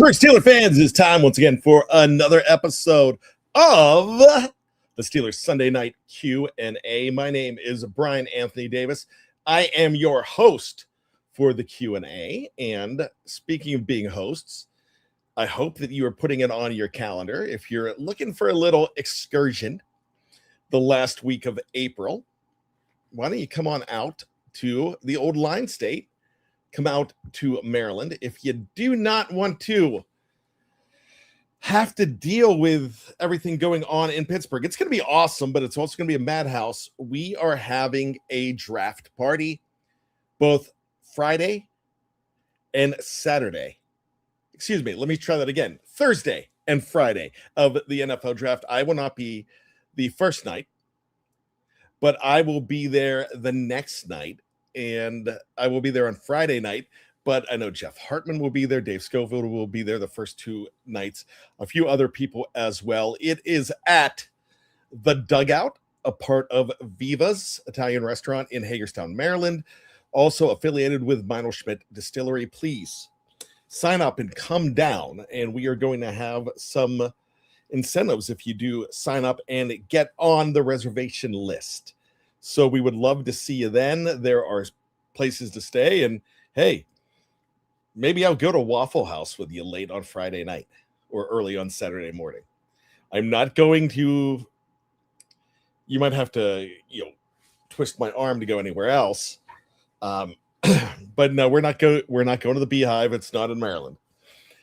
Pittsburgh Steelers fans, it's time once again for another episode of the Steelers Sunday Night Q&A. My name is Bryan Anthony Davis. I am your host for the Q&A. And speaking of being hosts, I hope that you are putting it on your calendar. If you're looking for a little excursion the last week of April, why don't you come on out to the old Line State? Come out to Maryland. If you do not want to have to deal with everything going on in Pittsburgh, it's going to be awesome, but it's also going to be a madhouse. We are having a draft party both Friday and Saturday. Excuse me, let me try that again. Thursday and Friday of the NFL draft. I will not be the first night, but I will be there the next night. And I will be there on Friday night, but I know Jeff Hartman will be there. Dave Schofield will be there the first two nights. A few other people as well. It is at The Dugout, a part of Viva's Italian restaurant in Hagerstown, Maryland. Also affiliated with Meinl Schmidt Distillery. Please sign up and come down. And we are going to have some incentives if you do sign up and get on the reservation list. So we would love to see you then. There are places to stay. And hey, maybe I'll go to Waffle House with you late on Friday night or early on Saturday morning. I'm not going to, you might have to, twist my arm to go anywhere else. But no, we're not going to the Beehive. It's not in Maryland.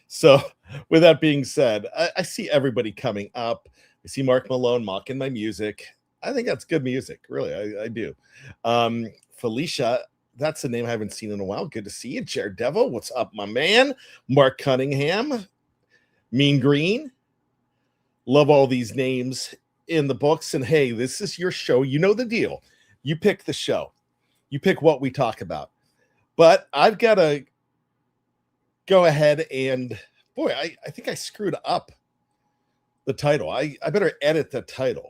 So with that being said, I see everybody coming up. I see Mark Malone mocking my music. I think that's good music, really. I do. Felicia, that's a name I haven't seen in a while. Good to see you. Jared Devil, what's up, my man? Mark Cunningham, Mean Green. Love all these names in the books. And hey, this is your show. You know the deal. You pick the show. You pick what we talk about. But I've got to go ahead and, boy, I think I screwed up the title. I better edit the title,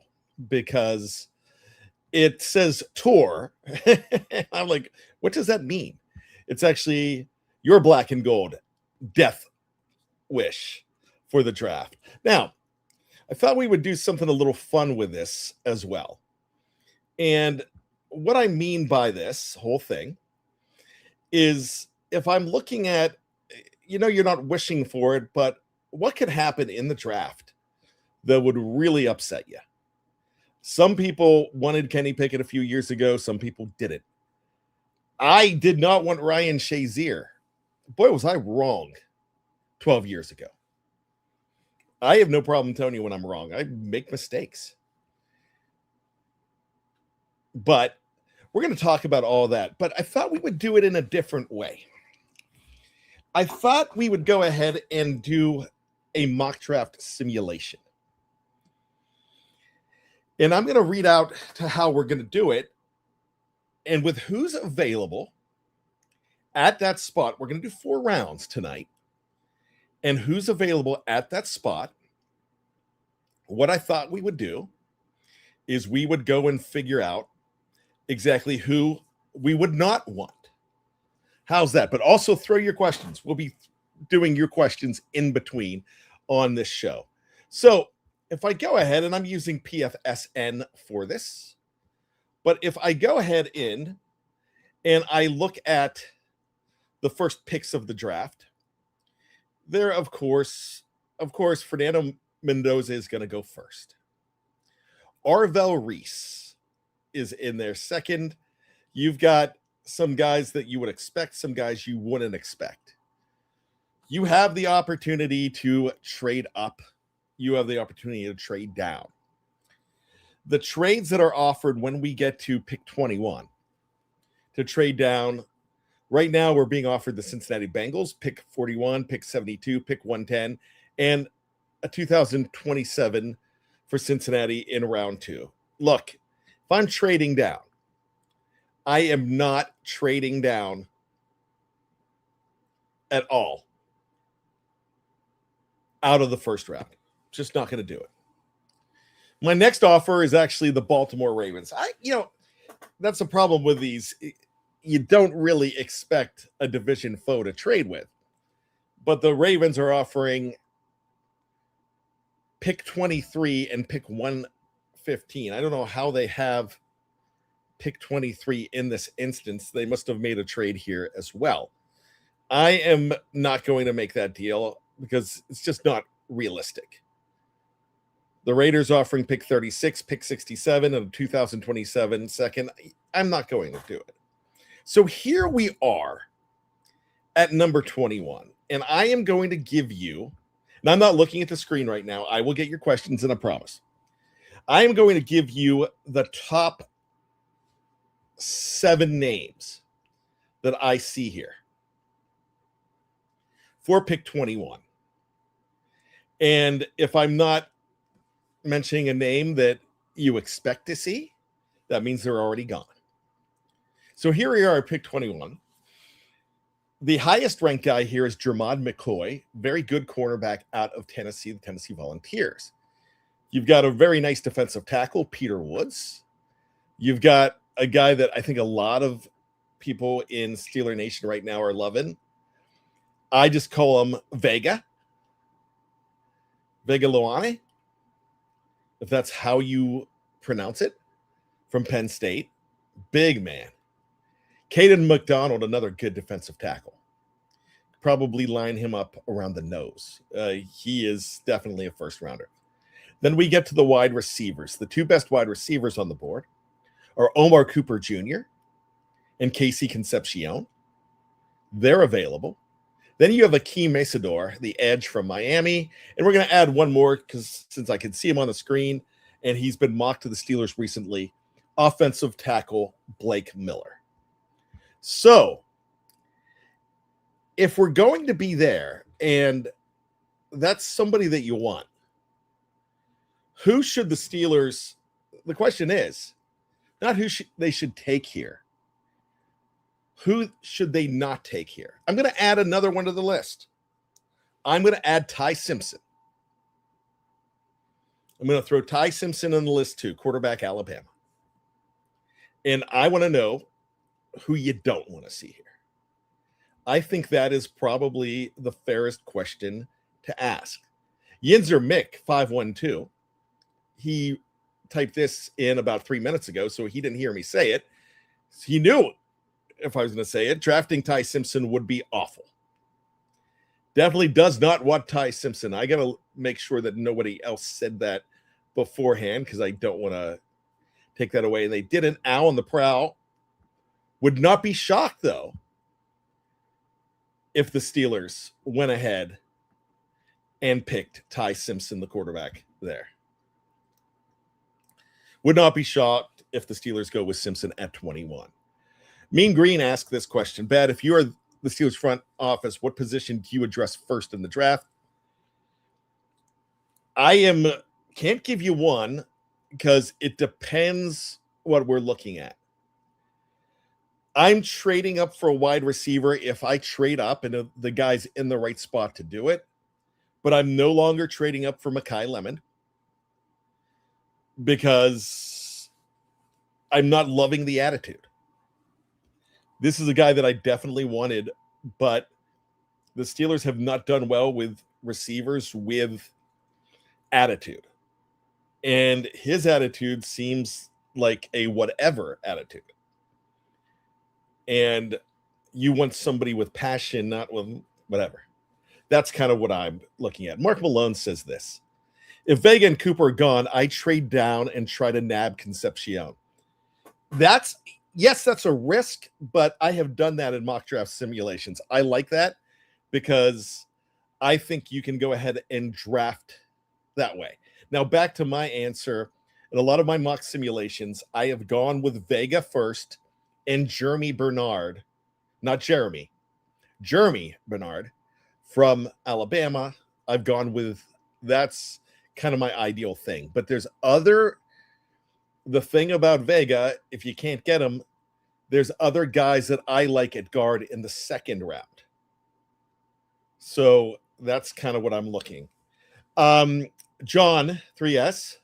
because it says tour. I'm like, what does that mean? It's actually your black and gold death wish for the draft. Now, I thought we would do something a little fun with this as well. And what I mean by this whole thing is, if I'm looking at, you're not wishing for it, but what could happen in the draft that would really upset you? Some people wanted Kenny Pickett a few years ago. Some people didn't. I did not want Ryan Shazier. Boy, was I wrong 12 years ago. I have no problem telling you when I'm wrong. I make mistakes. But we're going to talk about all that. But I thought we would do it in a different way. I thought we would go ahead and do a mock draft simulation. And I'm going to read out to how we're going to do it. And with who's available at that spot, we're going to do 4 rounds tonight. And who's available at that spot, what I thought we would do is we would go and figure out exactly who we would not want. How's that? But also throw your questions. We'll be doing your questions in between on this show. So if I go ahead, and I'm using PFSN for this, but if I go ahead in and I look at the first picks of the draft, there, of course, Fernando Mendoza is going to go first. Arvell Reese is in there second. You've got some guys that you would expect, some guys you wouldn't expect. You have the opportunity to trade up. You have the opportunity to trade down. The trades that are offered when we get to pick 21 to trade down, right now we're being offered the Cincinnati Bengals, pick 41, pick 72, pick 110, and a 2027 for Cincinnati in round 2. Look, if I'm trading down, I am not trading down at all out of the first round. Just not going to do it. My next offer is actually the Baltimore Ravens. That's a problem with these. You don't really expect a division foe to trade with. but the Ravens are offering pick 23 and pick 115. I don't know how they have pick 23 in this instance. They must have made a trade here as well. I am not going to make that deal because it's just not realistic. The Raiders offering pick 36, pick 67, and a 2027 second. I'm not going to do it. So here we are at number 21, and I am going to give you, and I'm not looking at the screen right now. I will get your questions, and I promise. I am going to give you the top 7 names that I see here for pick 21. And if I'm not mentioning a name that you expect to see, that means they're already gone. So here we are at pick 21. The highest ranked guy here is Jermod McCoy, very good cornerback out of Tennessee, the Tennessee Volunteers. You've got a very nice defensive tackle, Peter Woods. You've got a guy that I think a lot of people in Steeler Nation right now are loving. I just call him Vega Loane, if that's how you pronounce it, from Penn State. Big man. Caden McDonald, another good defensive tackle. Probably line him up around the nose. He is definitely a first rounder. Then we get to the wide receivers. The 2 best wide receivers on the board are Omar Cooper Jr. and Casey Concepcion. They're available. Then you have Akeem Mesador, the edge from Miami. And we're going to add one more because since I can see him on the screen and he's been mocked to the Steelers recently, offensive tackle Blake Miller. So if we're going to be there and that's somebody that you want, who should the Steelers, the question is not who they should take here. Who should they not take here? I'm going to add another one to the list. I'm going to add Ty Simpson. I'm going to throw Ty Simpson on the list too, quarterback Alabama. And I want to know who you don't want to see here. I think that is probably the fairest question to ask. Yinzer Mick, 512. He typed this in about 3 minutes ago, so he didn't hear me say it. He knew if I was going to say it, drafting Ty Simpson would be awful. Definitely does not want Ty Simpson. I got to make sure that nobody else said that beforehand because I don't want to take that away. And they didn't. Al on the prowl. Would not be shocked, though, if the Steelers went ahead and picked Ty Simpson, the quarterback, there. Would not be shocked if the Steelers go with Simpson at 21. Mean Green asked this question. Bad, if you are the Steelers front office, what position do you address first in the draft? Can't give you one because it depends what we're looking at. I'm trading up for a wide receiver if I trade up and the guy's in the right spot to do it. But I'm no longer trading up for Mekhi Lemon because I'm not loving the attitude. This is a guy that I definitely wanted, but the Steelers have not done well with receivers with attitude. And his attitude seems like a whatever attitude. And you want somebody with passion, not with whatever. That's kind of what I'm looking at. Mark Malone says this. If Vega and Cooper are gone, I trade down and try to nab Concepcion. That's a risk, but I have done that in mock draft simulations. I like that because I think you can go ahead and draft that way. Now, back to my answer. In a lot of my mock simulations, I have gone with Vega first and Jeremy Bernard from Alabama. I've gone with, that's kind of my ideal thing. But there's the thing about Vega, if you can't get him, there's other guys that I like at guard in the second round. So that's kind of what I'm looking. John 3S,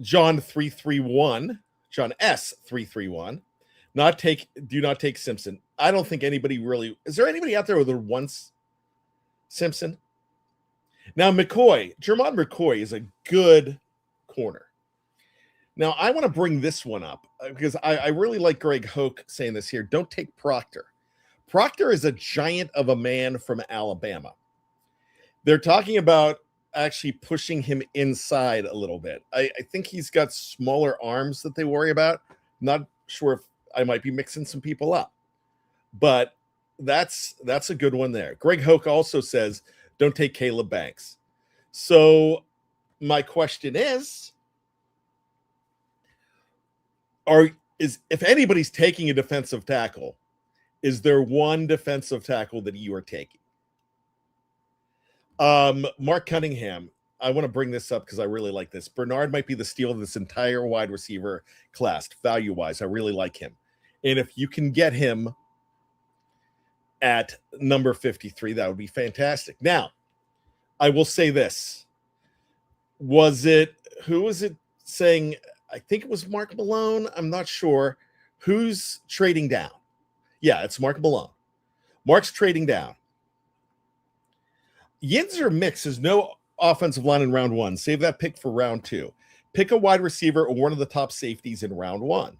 John 331, John S 331. Do not take Simpson. I don't think anybody really. Is there anybody out there that wants Simpson? Now, Jermon McCoy is a good corner. Now, I want to bring this one up because I really like Greg Hoke saying this here. Don't take Proctor. Proctor is a giant of a man from Alabama. They're talking about actually pushing him inside a little bit. I think he's got smaller arms that they worry about. Not sure if I might be mixing some people up, but that's a good one there. Greg Hoke also says, don't take Caleb Banks. So my question is, if anybody's taking a defensive tackle, is there one defensive tackle that you are taking? Mark Cunningham, I want to bring this up because I really like this. Bernard might be the steal of this entire wide receiver class, value-wise. I really like him. And if you can get him at number 53, that would be fantastic. Now, I will say this. Who was it saying? I think it was Mark Malone. I'm not sure. Who's trading down? Yeah, it's Mark Malone. Mark's trading down. Yinzer Mix has no offensive line in round 1. Save that pick for round 2. Pick a wide receiver or one of the top safeties in round 1.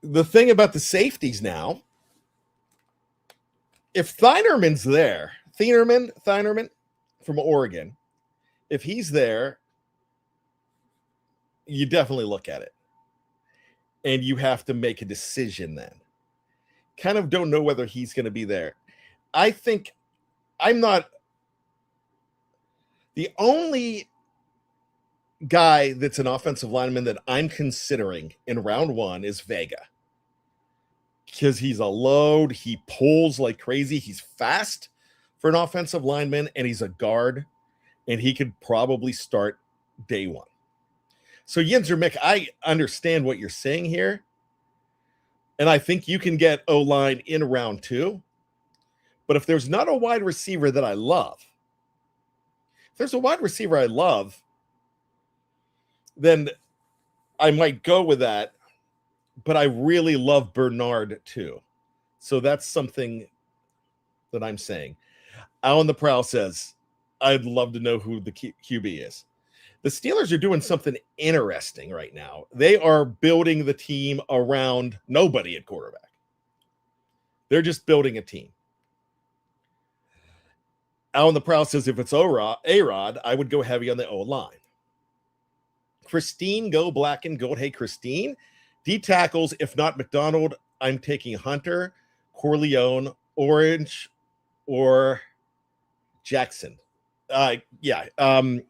The thing about the safeties now, if Thienerman's there, Thienerman from Oregon, if he's there, you definitely look at it. And you have to make a decision then. Kind of don't know whether he's going to be there. I think I'm not the only guy that's an offensive lineman that I'm considering in round 1 is Vega. Because he's a load. He pulls like crazy. He's fast for an offensive lineman, and he's a guard, and he could probably start day 1. So Yinzer Mick, I understand what you're saying here, and I think you can get O-line in round 2. But if there's not a wide receiver that I love, then I might go with that. But I really love Bernard too. So that's something that I'm saying. Alan the Prowl says, I'd love to know who the QB is. The Steelers are doing something interesting right now. They are building the team around nobody at quarterback. They're just building a team. Alan the Prowl says, if it's A-Rod, I would go heavy on the O-line. Christine, go black and gold. Hey, Christine. D tackles, if not McDonald, I'm taking Hunter, Corleone, Orange, or Jackson. Daryl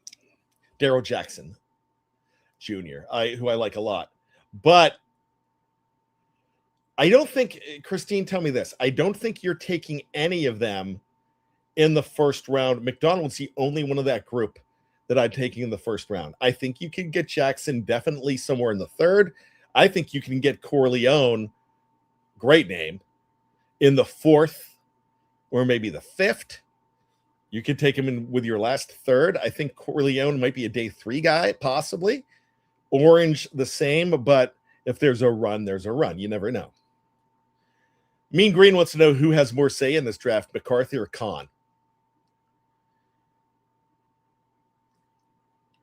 Jackson Jr., who I like a lot. But I don't think, Christine, tell me this. I don't think you're taking any of them in the first round. McDonald's the only one of that group that I'm taking in the first round. I think you can get Jackson definitely somewhere in the 3rd. I think you can get Corleone, great name, in the 4th or maybe the 5th. You could take him in with your last 3rd. I think Corleone might be a day 3 guy, possibly. Orange, the same, but if there's a run, there's a run. You never know. Mean Green wants to know who has more say in this draft, McCarthy or Khan.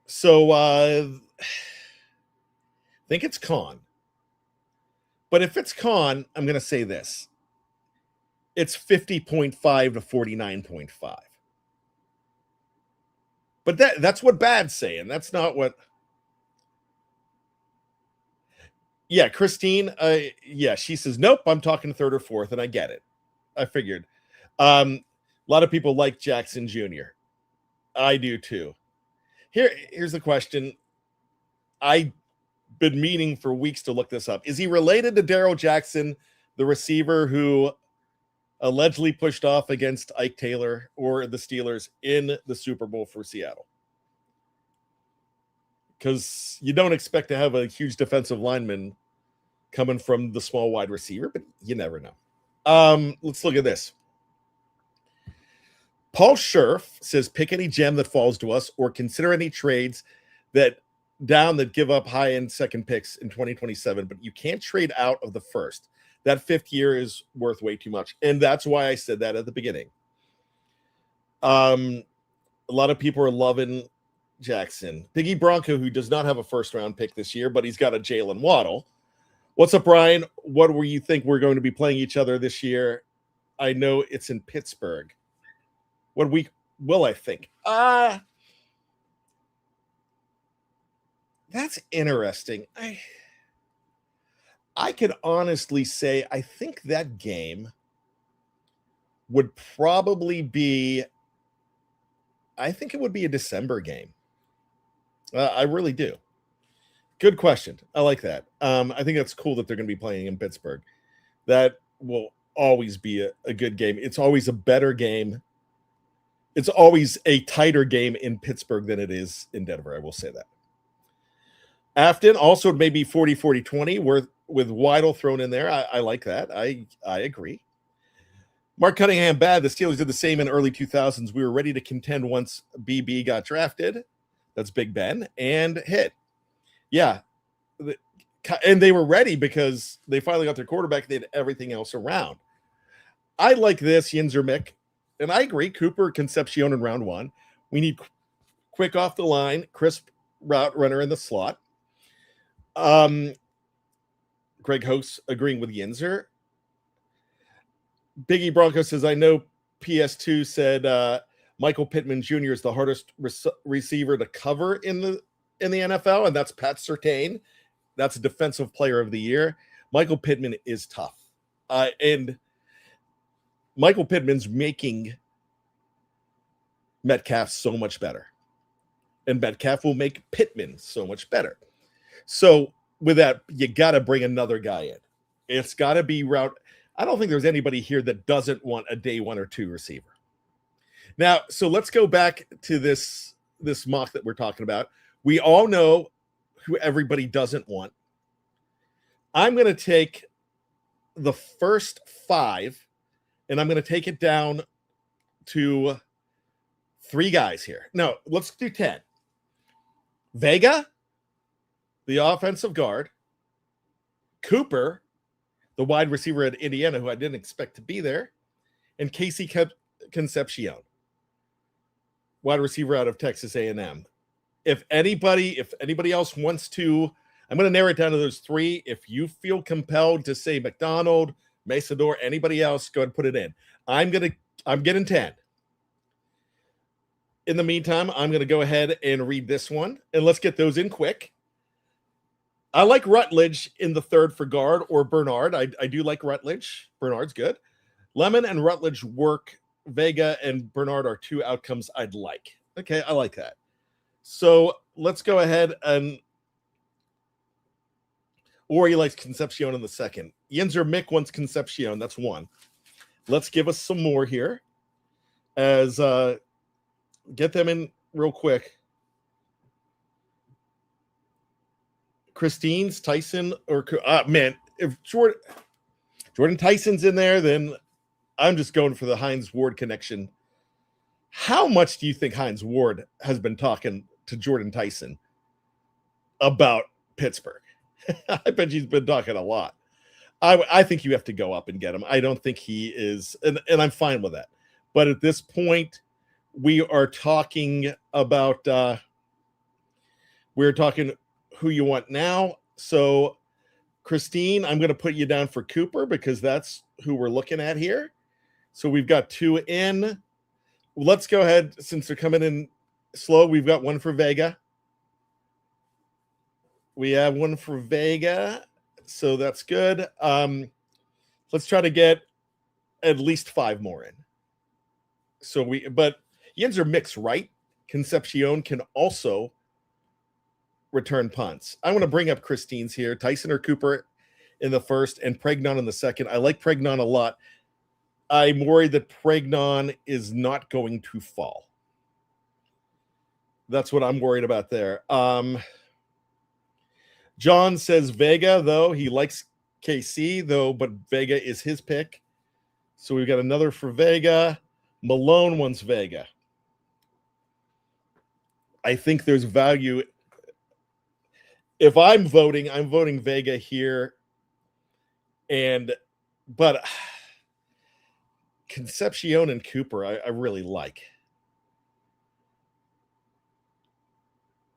So I think it's Khan. But if it's Khan, I'm going to say this. It's 50.5 to 49.5. But that's what Bad's saying. That's not what. Yeah, Christine. She says, nope, I'm talking 3rd or 4th, and I get it. I figured. A lot of people like Jackson Jr. I do too. Here's the question. I've been meaning for weeks to look this up. Is he related to Daryl Jackson, the receiver who allegedly pushed off against Ike Taylor or the Steelers in the Super Bowl for Seattle? Because you don't expect to have a huge defensive lineman coming from the small wide receiver, but you never know. Let's look at this. Paul Scherf says, pick any gem that falls to us or consider any trades that down that give up high-end second picks in 2027, but you can't trade out of the first. That fifth year is worth way too much. And that's why I said that at the beginning. A lot of people are loving Jackson. Biggie Bronco, who does not have a first-round pick this year, but he's got a Jalen Waddle. What's up, Brian? What were you think we're going to be playing each other this year? I know it's in Pittsburgh. What week will I think? That's interesting. I could honestly say I think that game would probably be, I think it would be a December game. I really do. Good question. I like that. I think that's cool that they're going to be playing in Pittsburgh. That will always be a good game. It's always a better game. It's always a tighter game in Pittsburgh than it is in Denver. I will say that. Afton also maybe 40-40-20 with Weidl thrown in there. I like that. I agree. Mark Cunningham, bad. The Steelers did the same in early 2000s. We were ready to contend once BB got drafted. That's Big Ben. And hit. Yeah. And they were ready because they finally got their quarterback. They had everything else around. I like this, Yinzer Mick. And I agree. Cooper, Concepcion in round one. We need quick off the line, crisp route runner in the slot. Greg Host agreeing with Yinzer. Biggie Bronco says, I know PS2 said Michael Pittman Jr. is the hardest receiver to cover in the NFL, and that's Pat Surtain. That's a defensive player of the year. Michael Pittman is tough. And Michael Pittman's making Metcalf so much better. And Metcalf will make Pittman so much better. So with that, you got to bring another guy in. It's got to be route. I don't think there's anybody here that doesn't want a day 1 or 2 receiver. Now, so let's go back to this mock that we're talking about. We all know who everybody doesn't want. I'm going to take the first 5, and I'm going to take it down to 3 guys here. No, let's do 10. Vega, the offensive guard. Cooper, the wide receiver at Indiana, who I didn't expect to be there. And Casey Concepcion, wide receiver out of Texas A&M. If anybody else wants to, I'm going to narrow it down to those 3. If you feel compelled to say McDonald, Masador, anybody else, go ahead and put it in. I'm getting 10. In the meantime, I'm going to go ahead and read this one, and let's get those in quick. I like Rutledge in the 3rd for guard, or Bernard. I do like Rutledge. Bernard's good. Lemon and Rutledge work. Vega and Bernard are 2 outcomes I'd like. Okay, I like that. So let's go ahead and or he likes Concepcion in the 2nd. Yinzer Mick wants Concepcion. That's 1. Let's give us some more here. As get them in real quick. Christine's Tyson or man, if Jordan Tyson's in there, then I'm just going for the Hines Ward connection. How much do you think Hines Ward has been talking to Jordan Tyson about Pittsburgh? I bet he's been talking a lot. I think you have to go up and get him. I don't think he is, and I'm fine with that. But at this point, we are talking about who you want now. So, Christine, I'm going to put you down for Cooper because that's who we're looking at here. So we've got 2 in. Let's go ahead, since they're coming in slow. We've got 1 for Vega. We have 1 for Vega, so that's good. Let's try to get at least 5 more in. But Yinzer Mix, right? Concepcion can also return punts. I want to bring up Christine's here. Tyson or Cooper in the 1st and Pregnon in the 2nd. I like Pregnon a lot. I'm worried that Pregnon is not going to fall. That's what I'm worried about there. John says Vega, though. He likes KC, though, but Vega is his pick. So we've got another for Vega. Malone wants Vega. I think there's value If I'm voting Vega here. But Concepcion and Cooper, I really like.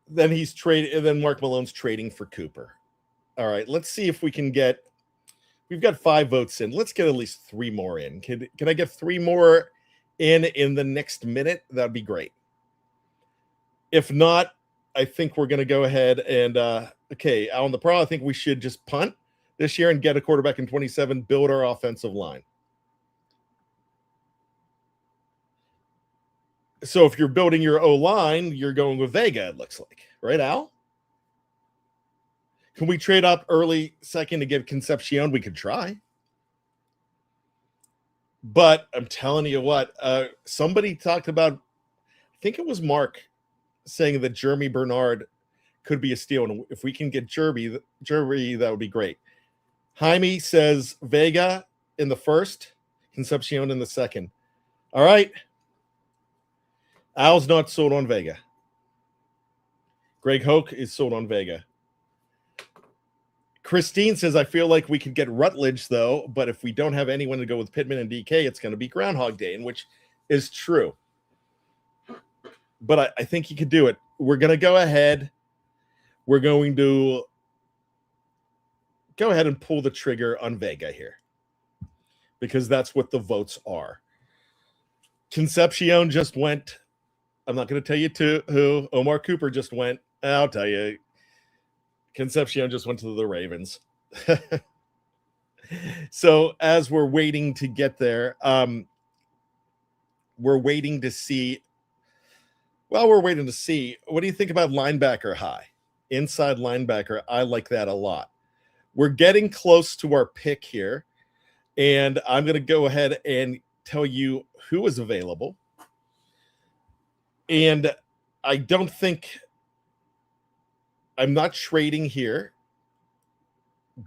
Then he's trading, and then Mark Malone's trading for Cooper. All right, let's see if we can get. We've got 5 votes in. Let's get at least 3 more in. Can I get 3 more in the next minute? That'd be great. If not, I think we're going to go ahead and okay, Alan the Pro. I think we should just punt this year and get a quarterback in 27. Build our offensive line. So if you're building your O-line, you're going with Vega, it looks like. Right, Al? Can we trade up early second to get Concepcion? We could try. But I'm telling you what, somebody talked about, I think it was Mark, saying that Jeremy Bernard could be a steal. And if we can get Jeremy, that would be great. Jaime says Vega in the first, Concepcion in the second. All right. Al's not sold on Vega. Greg Hoke is sold on Vega. Christine says, I feel like we could get Rutledge, though, but if we don't have anyone to go with Pittman and DK, it's going to be Groundhog Day, and which is true. But I think you could do it. We're going to go ahead. We're going to go ahead and pull the trigger on Vega here because that's what the votes are. Concepcion just went. I'm not going to tell you to who. Omar Cooper just went. I'll tell you. Concepcion just went to the Ravens. So as we're waiting to get there, we're waiting to see. Well, we're waiting to see. What do you think about linebacker high? Inside linebacker, I like that a lot. We're getting close to our pick here, and I'm going to go ahead and tell you who is available. And I don't think I'm not trading here,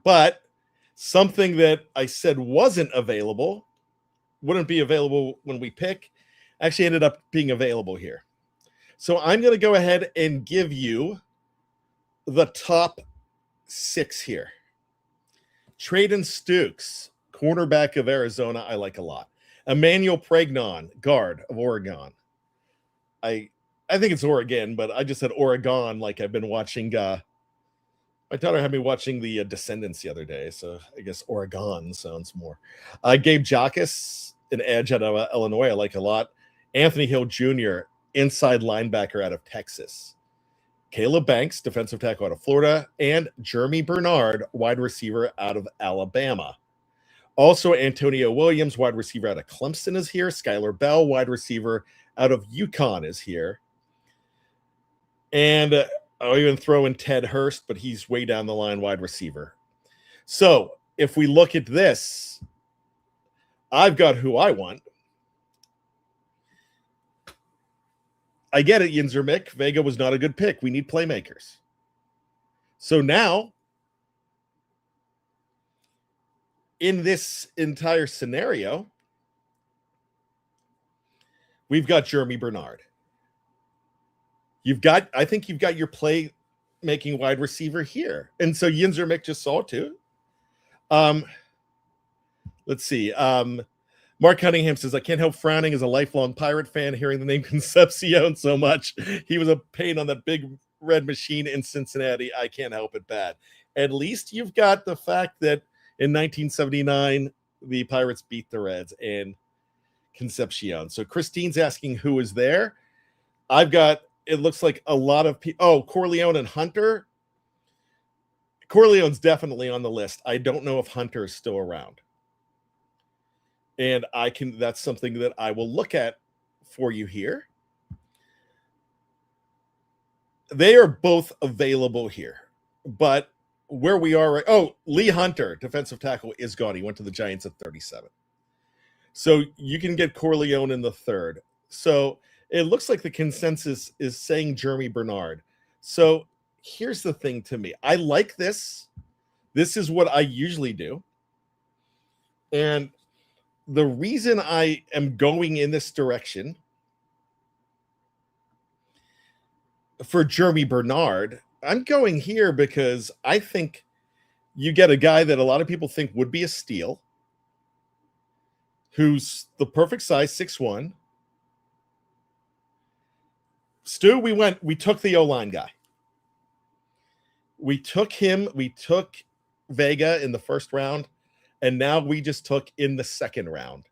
but something that I said wasn't available, wouldn't be available when we pick, actually ended up being available here. So I'm going to go ahead and give you the top 6 here. Traden Stukes, cornerback of Arizona, I like a lot. Emmanuel Pregnon, guard of Oregon. I think it's Oregon, but I just said Oregon like I've been watching. My daughter had me watching the Descendants the other day, so I guess Oregon sounds more. Gabe Jacas, an edge out of Illinois, I like a lot. Anthony Hill Jr., inside linebacker out of Texas. Caleb Banks, defensive tackle out of Florida, and Jeremy Bernard, wide receiver out of Alabama. Also, Antonio Williams, wide receiver out of Clemson, is here. Skylar Bell, wide receiver out of UConn, is here. And I'll even throw in Ted Hurst, but he's way down the line, wide receiver. So if we look at this, I've got who I want. I get it, Yinzer Mick. Vega was not a good pick. We need playmakers. So now, in this entire scenario, we've got Jeremy Bernard. I think you've got your play-making wide receiver here. And so Yinzer Mick just saw it too. Let's see. Mark Cunningham says, I can't help frowning as a lifelong Pirate fan hearing the name Concepcion so much. He was a pain on that big red machine in Cincinnati. I can't help it bad. At least you've got the fact that in 1979, the Pirates beat the Reds and Concepcion. So Christine's asking who is there. I've got, it looks like a lot of people. Oh, Corleone and Hunter. Corleone's definitely on the list. I don't know if Hunter is still around. And that's something that I will look at for you here. They are both available here, but where we are, Lee Hunter, defensive tackle, is gone. He went to the Giants at 37. So you can get Corleone in the third. So it looks like the consensus is saying Jeremy Bernard. So here's the thing to me. I like this. This is what I usually do. And the reason I am going in this direction for Jeremy Bernard I'm going here because I think you get a guy that a lot of people think would be a steal, who's the perfect size, 6'1". Stu, we took the O-line guy. We took him, we took Vega in the first round, and now we just took in the second round.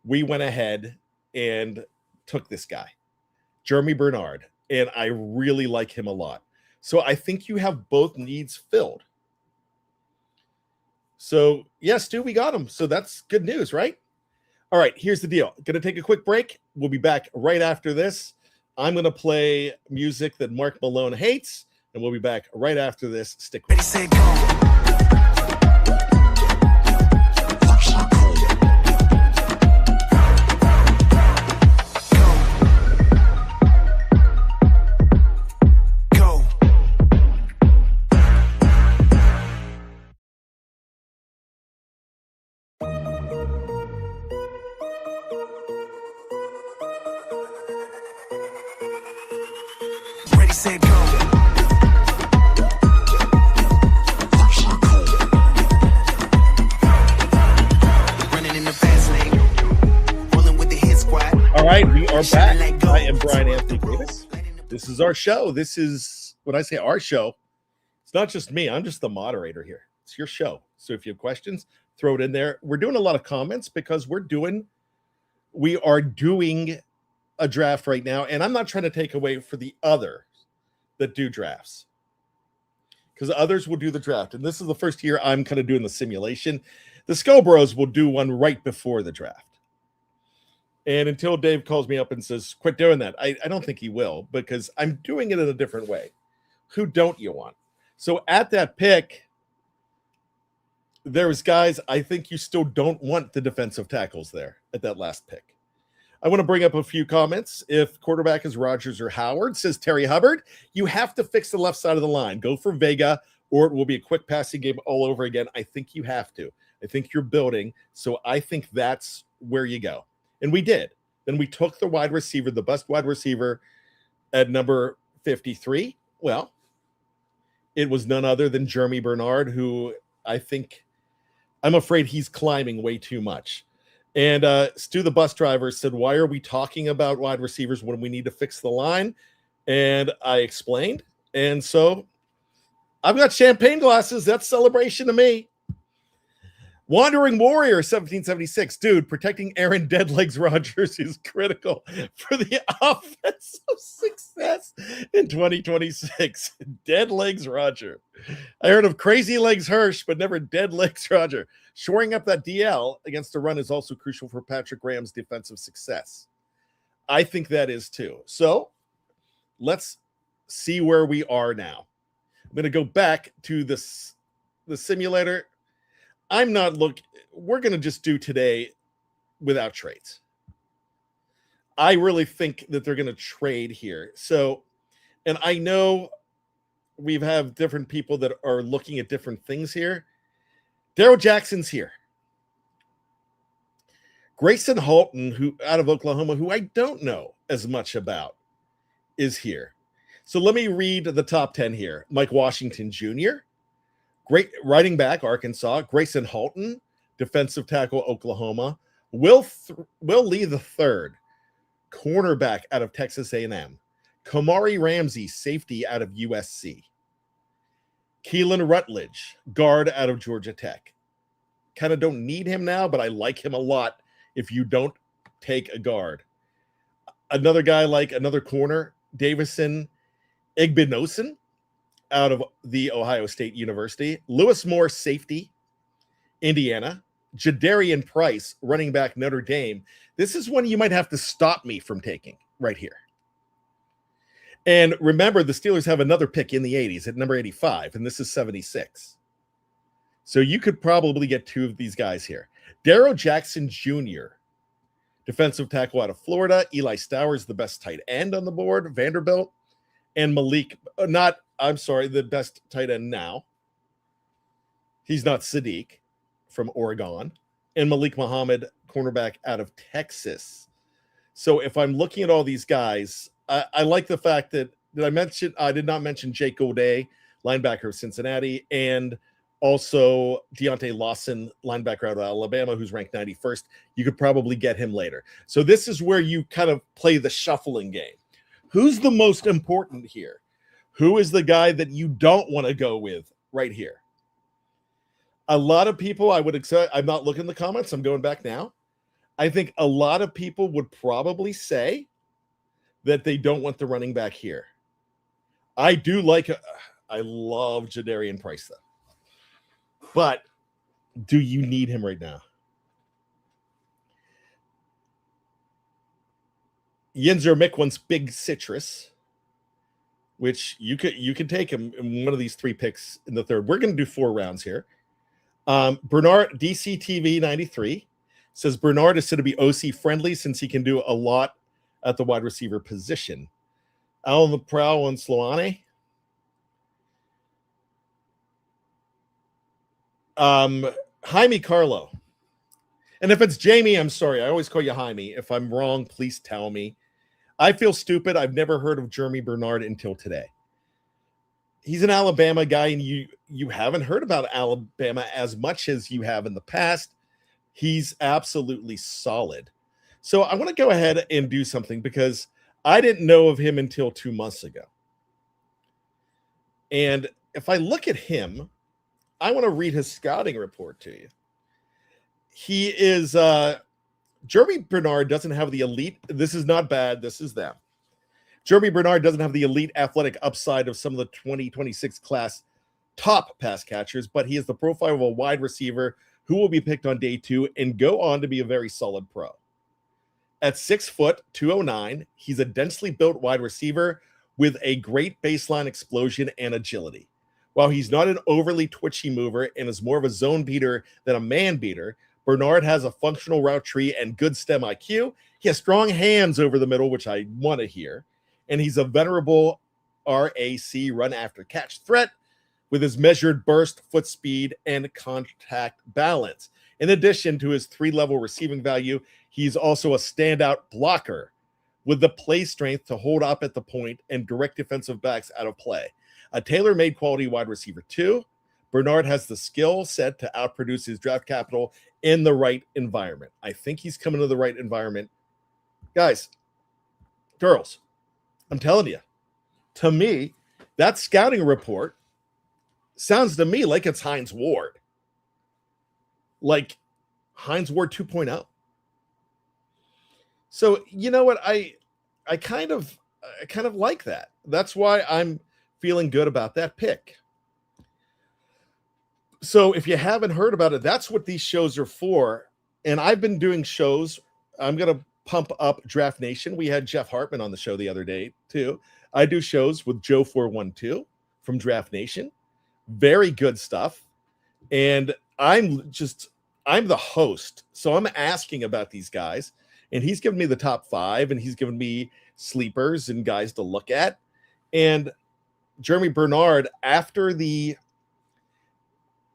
We went ahead and took this guy, Jeremy Bernard, and I really like him a lot. So I think you have both needs filled. So, yes, Stu, we got him. So that's good news, right? All right, here's the deal. Going to take a quick break. We'll be back right after this. I'm going to play music that Mark Malone hates, and we'll be back right after this. Stick with me. We are back. I am Bryan Anthony Davis. This is our show. This is, when I say our show, it's not just me. I'm just the moderator here. It's your show. So if you have questions, throw it in there. We're doing a lot of comments because we are doing a draft right now. And I'm not trying to take away for the others that do drafts, because others will do the draft. And this is the first year I'm kind of doing the simulation. The Skull Bros will do one right before the draft. And until Dave calls me up and says, quit doing that, I don't think he will, because I'm doing it in a different way. Who don't you want? So at that pick, there's guys, I think you still don't want the defensive tackles there at that last pick. I want to bring up a few comments. If quarterback is Rodgers or Howard, says Terry Hubbard, you have to fix the left side of the line. Go for Vega, or it will be a quick passing game all over again. I think you have to. I think you're building. So I think that's where you go. And we did. Then we took the wide receiver, the best wide receiver at number 53. Well, it was none other than Jeremy Bernard, who I'm afraid he's climbing way too much. And Stu, the bus driver, said, why are we talking about wide receivers when we need to fix the line? And I explained. And so I've got champagne glasses. That's celebration to me. Wandering Warrior 1776. Dude, protecting Aaron Deadlegs Rodgers is critical for the offensive success in 2026. Deadlegs Roger. I heard of Crazy Legs Hirsch, but never Deadlegs Roger. Shoring up that DL against the run is also crucial for Patrick Graham's defensive success. I think that is too. So let's see where we are now. I'm going to go back to the simulator. We're going to just do today without trades. I really think that they're going to trade here. So, and I know we have different people that are looking at different things here. Daryl Jackson's here. Grayson Halton, who out of Oklahoma, who I don't know as much about, is here. So let me read the top 10 here. Mike Washington Jr., great running back, Arkansas. Grayson Halton, defensive tackle, Oklahoma. Will Lee III, cornerback out of Texas A&M. Kamari Ramsey, safety out of USC. Keelan Rutledge, guard out of Georgia Tech. Kind of don't need him now, but I like him a lot if you don't take a guard. Another guy like another corner, Davison Igbinosun, out of the Ohio State University. Lewis Moore, safety, Indiana. Jadarian Price, running back, Notre Dame. This is one you might have to stop me from taking right here. And remember, the Steelers have another pick in the 80s at number 85, and this is 76. So you could probably get two of these guys here. Darrow Jackson Jr., defensive tackle out of Florida. Eli Stowers, the best tight end on the board, Vanderbilt. And the best tight end now. He's not Sadiq from Oregon. And Malik Muhammad, cornerback out of Texas. So if I'm looking at all these guys, I like the fact that I did not mention Jake O'Day, linebacker of Cincinnati, and also Deontay Lawson, linebacker out of Alabama, who's ranked 91st. You could probably get him later. So this is where you kind of play the shuffling game. Who's the most important here? Who is the guy that you don't want to go with right here? A lot of people, I would accept, I'm not looking in the comments, I'm going back now. I think a lot of people would probably say that they don't want the running back here. I love Jadarian Price, though. But do you need him right now? Yinzer Mick wants Big Citrus, which you could take him in one of these 3 picks in the third. We're going to do 4 rounds here. Bernard DCTV 93 says Bernard is said to be OC friendly since he can do a lot at the wide receiver position. Alan the Prowl and Sloane. Jaime Carlo. And if it's Jamie, I'm sorry. I always call you Jaime. If I'm wrong, please tell me. I feel stupid. I've never heard of Jeremy Bernard until today. He's an Alabama guy, and you haven't heard about Alabama as much as you have in the past. He's absolutely solid. So I want to go ahead and do something because I didn't know of him until 2 months ago. And if I look at him, I want to read his scouting report to you. He is Jeremy Bernard doesn't have the elite. This is not bad. This is them. Jeremy Bernard doesn't have the elite athletic upside of some of the 2026 class top pass catchers, but he has the profile of a wide receiver who will be picked on day 2 and go on to be a very solid pro. At 6 foot, 209, he's a densely built wide receiver with a great baseline explosion and agility. While he's not an overly twitchy mover and is more of a zone beater than a man beater, Bernard has a functional route tree and good stem IQ. He has strong hands over the middle, which I want to hear. And he's a venerable RAC run after catch threat with his measured burst, foot speed, and contact balance. In addition to his 3-level receiving value, he's also a standout blocker with the play strength to hold up at the point and direct defensive backs out of play. A tailor-made quality wide receiver too. Bernard has the skill set to outproduce his draft capital in the right environment. I think he's coming to the right environment. Guys, girls, I'm telling you, to me, that scouting report sounds to me like it's Hines Ward. Like Hines Ward 2.0. So, you know what? I kind of like that. That's why I'm feeling good about that pick. So if you haven't heard about it, that's what these shows are for. And I've been doing shows. I'm going to pump up Draft Nation. We had Jeff Hartman on the show the other day too. I do shows with Joe 412 from Draft Nation. Very good stuff. And I'm the host. So I'm asking about these guys, and he's given me the top 5, and he's given me sleepers and guys to look at. And Jeremy Bernard, after they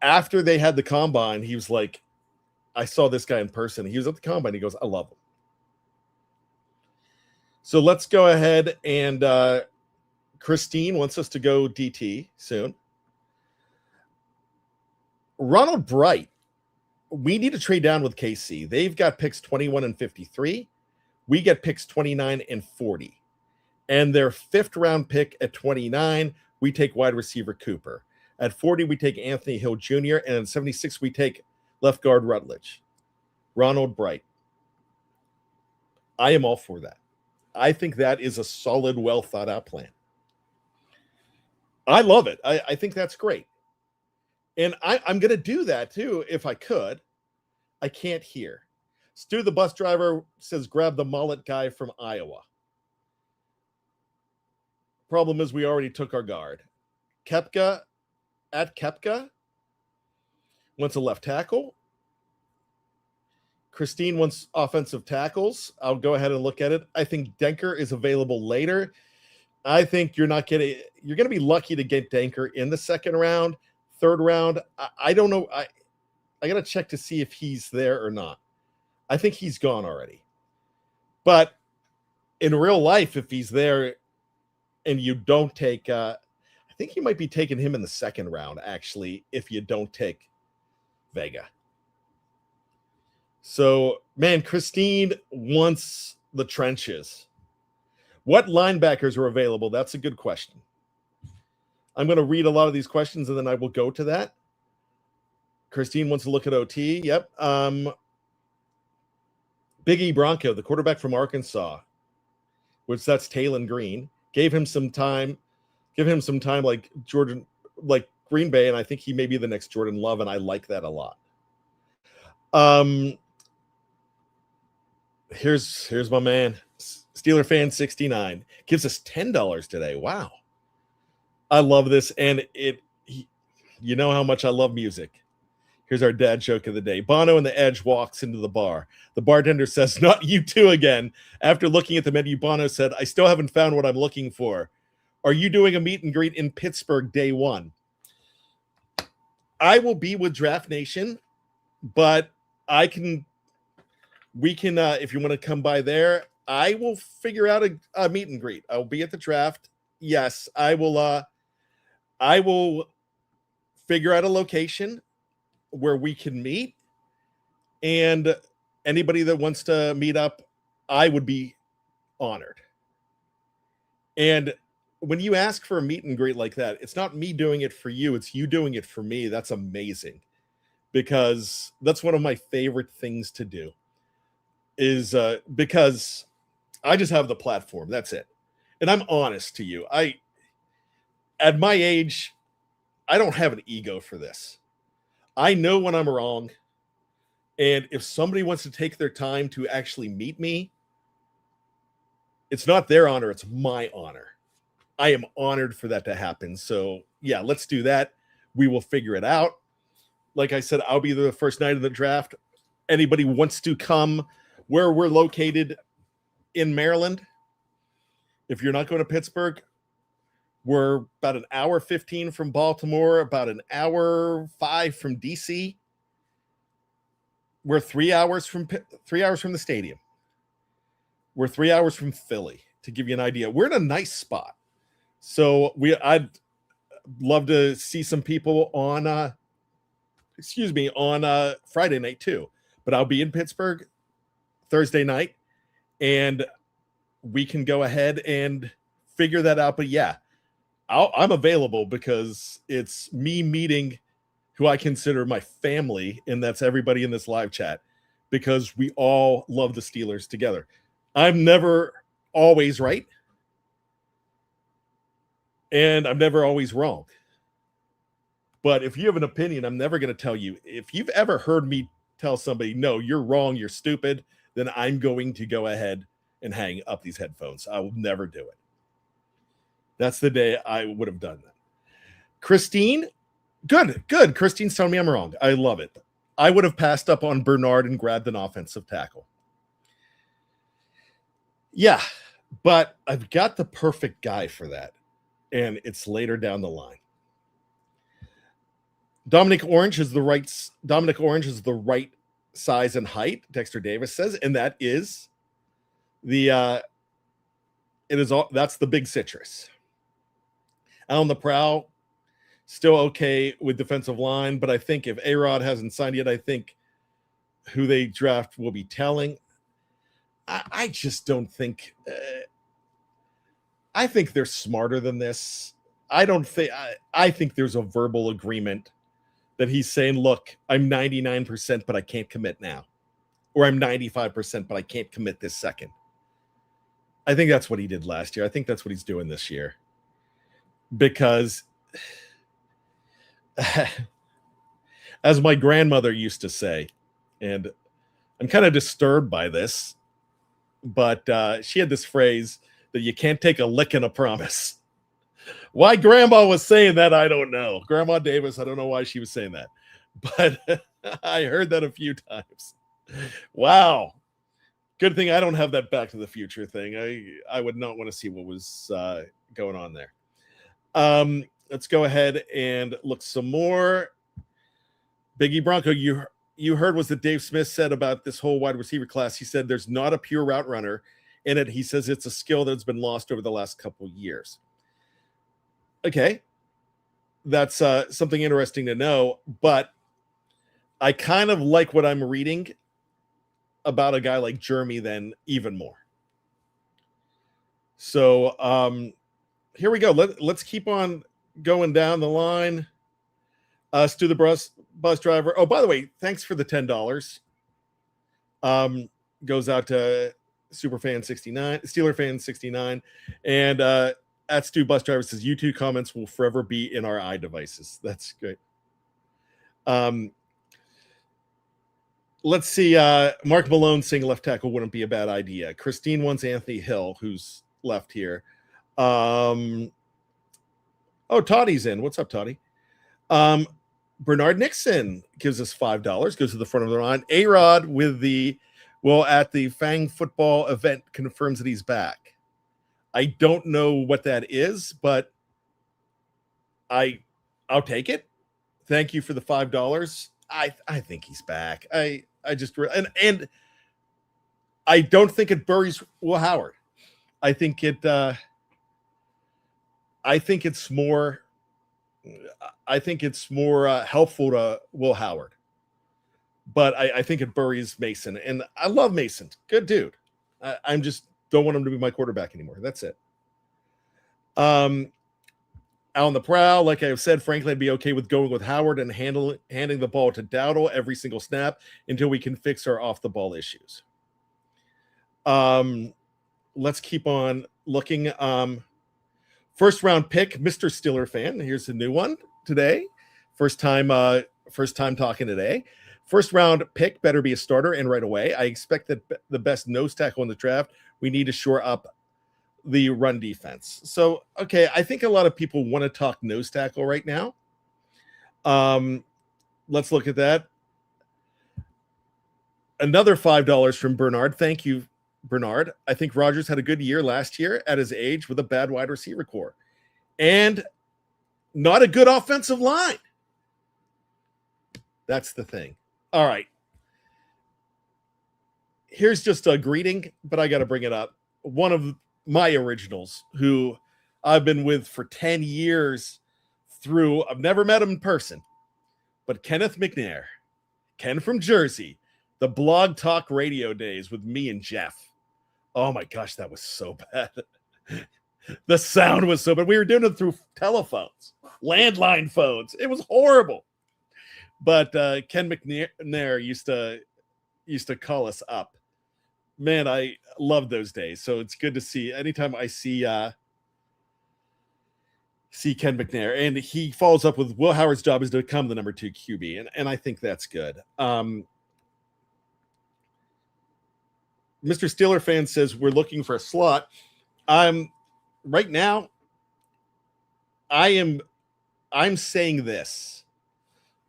had the combine, he was like, I saw this guy in person. He was at the combine. He goes, I love him. So let's go ahead, and Christine wants us to go DT soon. Ronald Bright, we need to trade down with KC. They've got picks 21 and 53. We get picks 29 and 40. And their 5th round pick at 29, we take wide receiver Cooper. At 40, we take Anthony Hill Jr. And at 76, we take left guard Rutledge. Ronald Bright. I am all for that. I think that is a solid, well thought out plan. I love it. I think that's great. And I'm going to do that too if I could. I can't hear. Stu, the bus driver, says grab the mullet guy from Iowa. Problem is we already took our guard. Kepka wants a left tackle. Christine wants offensive tackles. I'll go ahead and look at it. I think Denker is available later. I think you're going to be lucky to get Denker in the 2nd round, 3rd round. I don't know. I got to check to see if he's there or not. I think he's gone already. But in real life, if he's there, and you don't take, I think you might be taking him in the second round, actually, if you don't take Vega. So, man, Christine wants the trenches. What linebackers are available? That's a good question. I'm going to read a lot of these questions, and then I will go to that. Christine wants to look at OT. Yep. Big E Bronco, the quarterback from Arkansas, which that's Taylon Green, gave him some time like Jordan, like Green Bay, and I think he may be the next Jordan Love, and I like that a lot. Here's my man, Steeler fan 69, gives us $10 today. Wow. I love this, and you know how much I love music. Here's our dad joke of the day. Bono and the Edge walks into the bar. The bartender says, "Not you two again." After looking at the menu, Bono said, "I still haven't found what I'm looking for. Are you doing a meet and greet in Pittsburgh day one?" I will be with Draft Nation, but we can, if you want to come by there, I will figure out a meet and greet. I'll be at the draft. Yes, I will figure out a location where we can meet, and anybody that wants to meet up, I would be honored. And when you ask for a meet and greet like that, it's not me doing it for you, it's you doing it for me. That's amazing, because that's one of my favorite things to do, is because I just have the platform. That's it. And I'm honest to you. At my age, I don't have an ego for this. I know when I'm wrong. And if somebody wants to take their time to actually meet me, it's not their honor, it's my honor. I am honored for that to happen. So yeah, let's do that. We will figure it out. Like I said, I'll be the first night of the draft. Anybody wants to come where we're located in Maryland, if you're not going to Pittsburgh, we're about an hour 15 from Baltimore, about an hour 5 from DC. We're 3 hours from the stadium. We're 3 hours from Philly, to give you an idea. We're in a nice spot. So I'd love to see some people on Friday night too. But I'll be in Pittsburgh Thursday night, and we can go ahead and figure that out. But yeah, I'm available, because it's me meeting who I consider my family, and that's everybody in this live chat, because we all love the Steelers together. I'm never always right, and I'm never always wrong. But if you have an opinion, I'm never going to tell you. If you've ever heard me tell somebody, "No, you're wrong, you're stupid," then I'm going to go ahead and hang up these headphones. I will never do it. That's the day I would have done that. Christine, good. Christine's telling me I'm wrong. I love it. I would have passed up on Bernard and grabbed an offensive tackle. Yeah, but I've got the perfect guy for that, and it's later down the line. Dominic Orange is the right size and height, Dexter Davis says, and that is that's the big citrus. On the prowl, still okay with defensive line, but I think if A-Rod hasn't signed yet, I think who they draft will be telling. I just don't think I think they're smarter than this. I think there's a verbal agreement that he's saying, "Look, I'm 99%, but I can't commit now." Or I'm 95%, but I can't commit this second. I think that's what he did last year. I think that's what he's doing this year. Because as my grandmother used to say, and I'm kind of disturbed by this, but she had this phrase that you can't take a lick in a promise. Why Grandma was saying that, I don't know. Grandma Davis, I don't know why she was saying that. But I heard that a few times. Wow. Good thing I don't have that Back to the Future thing. I would not want to see what was going on there. Let's go ahead and look some more. Biggie Bronco, you heard was that Dave Smith said about this whole wide receiver class. He said there's not a pure route runner in it. He says it's a skill that's been lost over the last couple of years. Okay. That's something interesting to know, but I kind of like what I'm reading about a guy like Jeremy then even more. So here we go. Let's keep on going down the line. Stu the bus driver. Oh, by the way, thanks for the $10. Goes out to Superfan 69, Steeler fan 69, and at Stu bus driver says YouTube comments will forever be in our iDevices. That's great. Let's see. Mark Malone saying left tackle wouldn't be a bad idea. Christine wants Anthony Hill, who's left here. Oh, Toddy's in. What's up, Toddy? Bernard Nixon gives us $5, goes to the front of the line. A-Rod with the, at the Fang football event confirms that he's back. I don't know what that is, but I'll take it. Thank you for the $5. I think he's back. I just and I don't think it buries Will Howard. I think it's more helpful to Will Howard, but I think it buries Mason, and I love Mason, good dude. I'm just don't want him to be my quarterback anymore. That's it. Out on the prowl, like I've said, frankly, I'd be okay with going with Howard and handing the ball to Dowdle every single snap until we can fix our off-the-ball issues. Let's keep on looking. First-round pick, Mr. Steeler fan. Here's a new one today. First time talking today. First-round pick better be a starter and right away. I expect that the best nose tackle in the draft. We need to shore up the run defense. So, okay, I think a lot of people want to talk nose tackle right now. Let's look at that. Another $5 from Bernard. Thank you, Bernard. I think Rodgers had a good year last year at his age with a bad wide receiver core and not a good offensive line. That's the thing. All right. Here's just a greeting, but I got to bring it up. One of my originals who I've been with for 10 years through, I've never met him in person, but Kenneth McNair, Ken from Jersey, the Blog Talk Radio days with me and Jeff. Oh my gosh, that was so bad. The sound was so bad. We were doing it through telephones, landline phones. It was horrible. But Ken McNair used to call us up. Man, I love those days. So it's good to see. Anytime I see Ken McNair, and he follows up with Will Howard's job is to become the number 2 QB, and I think that's good. Mr. Steeler fan says we're looking for a slot. Right now, I'm saying this.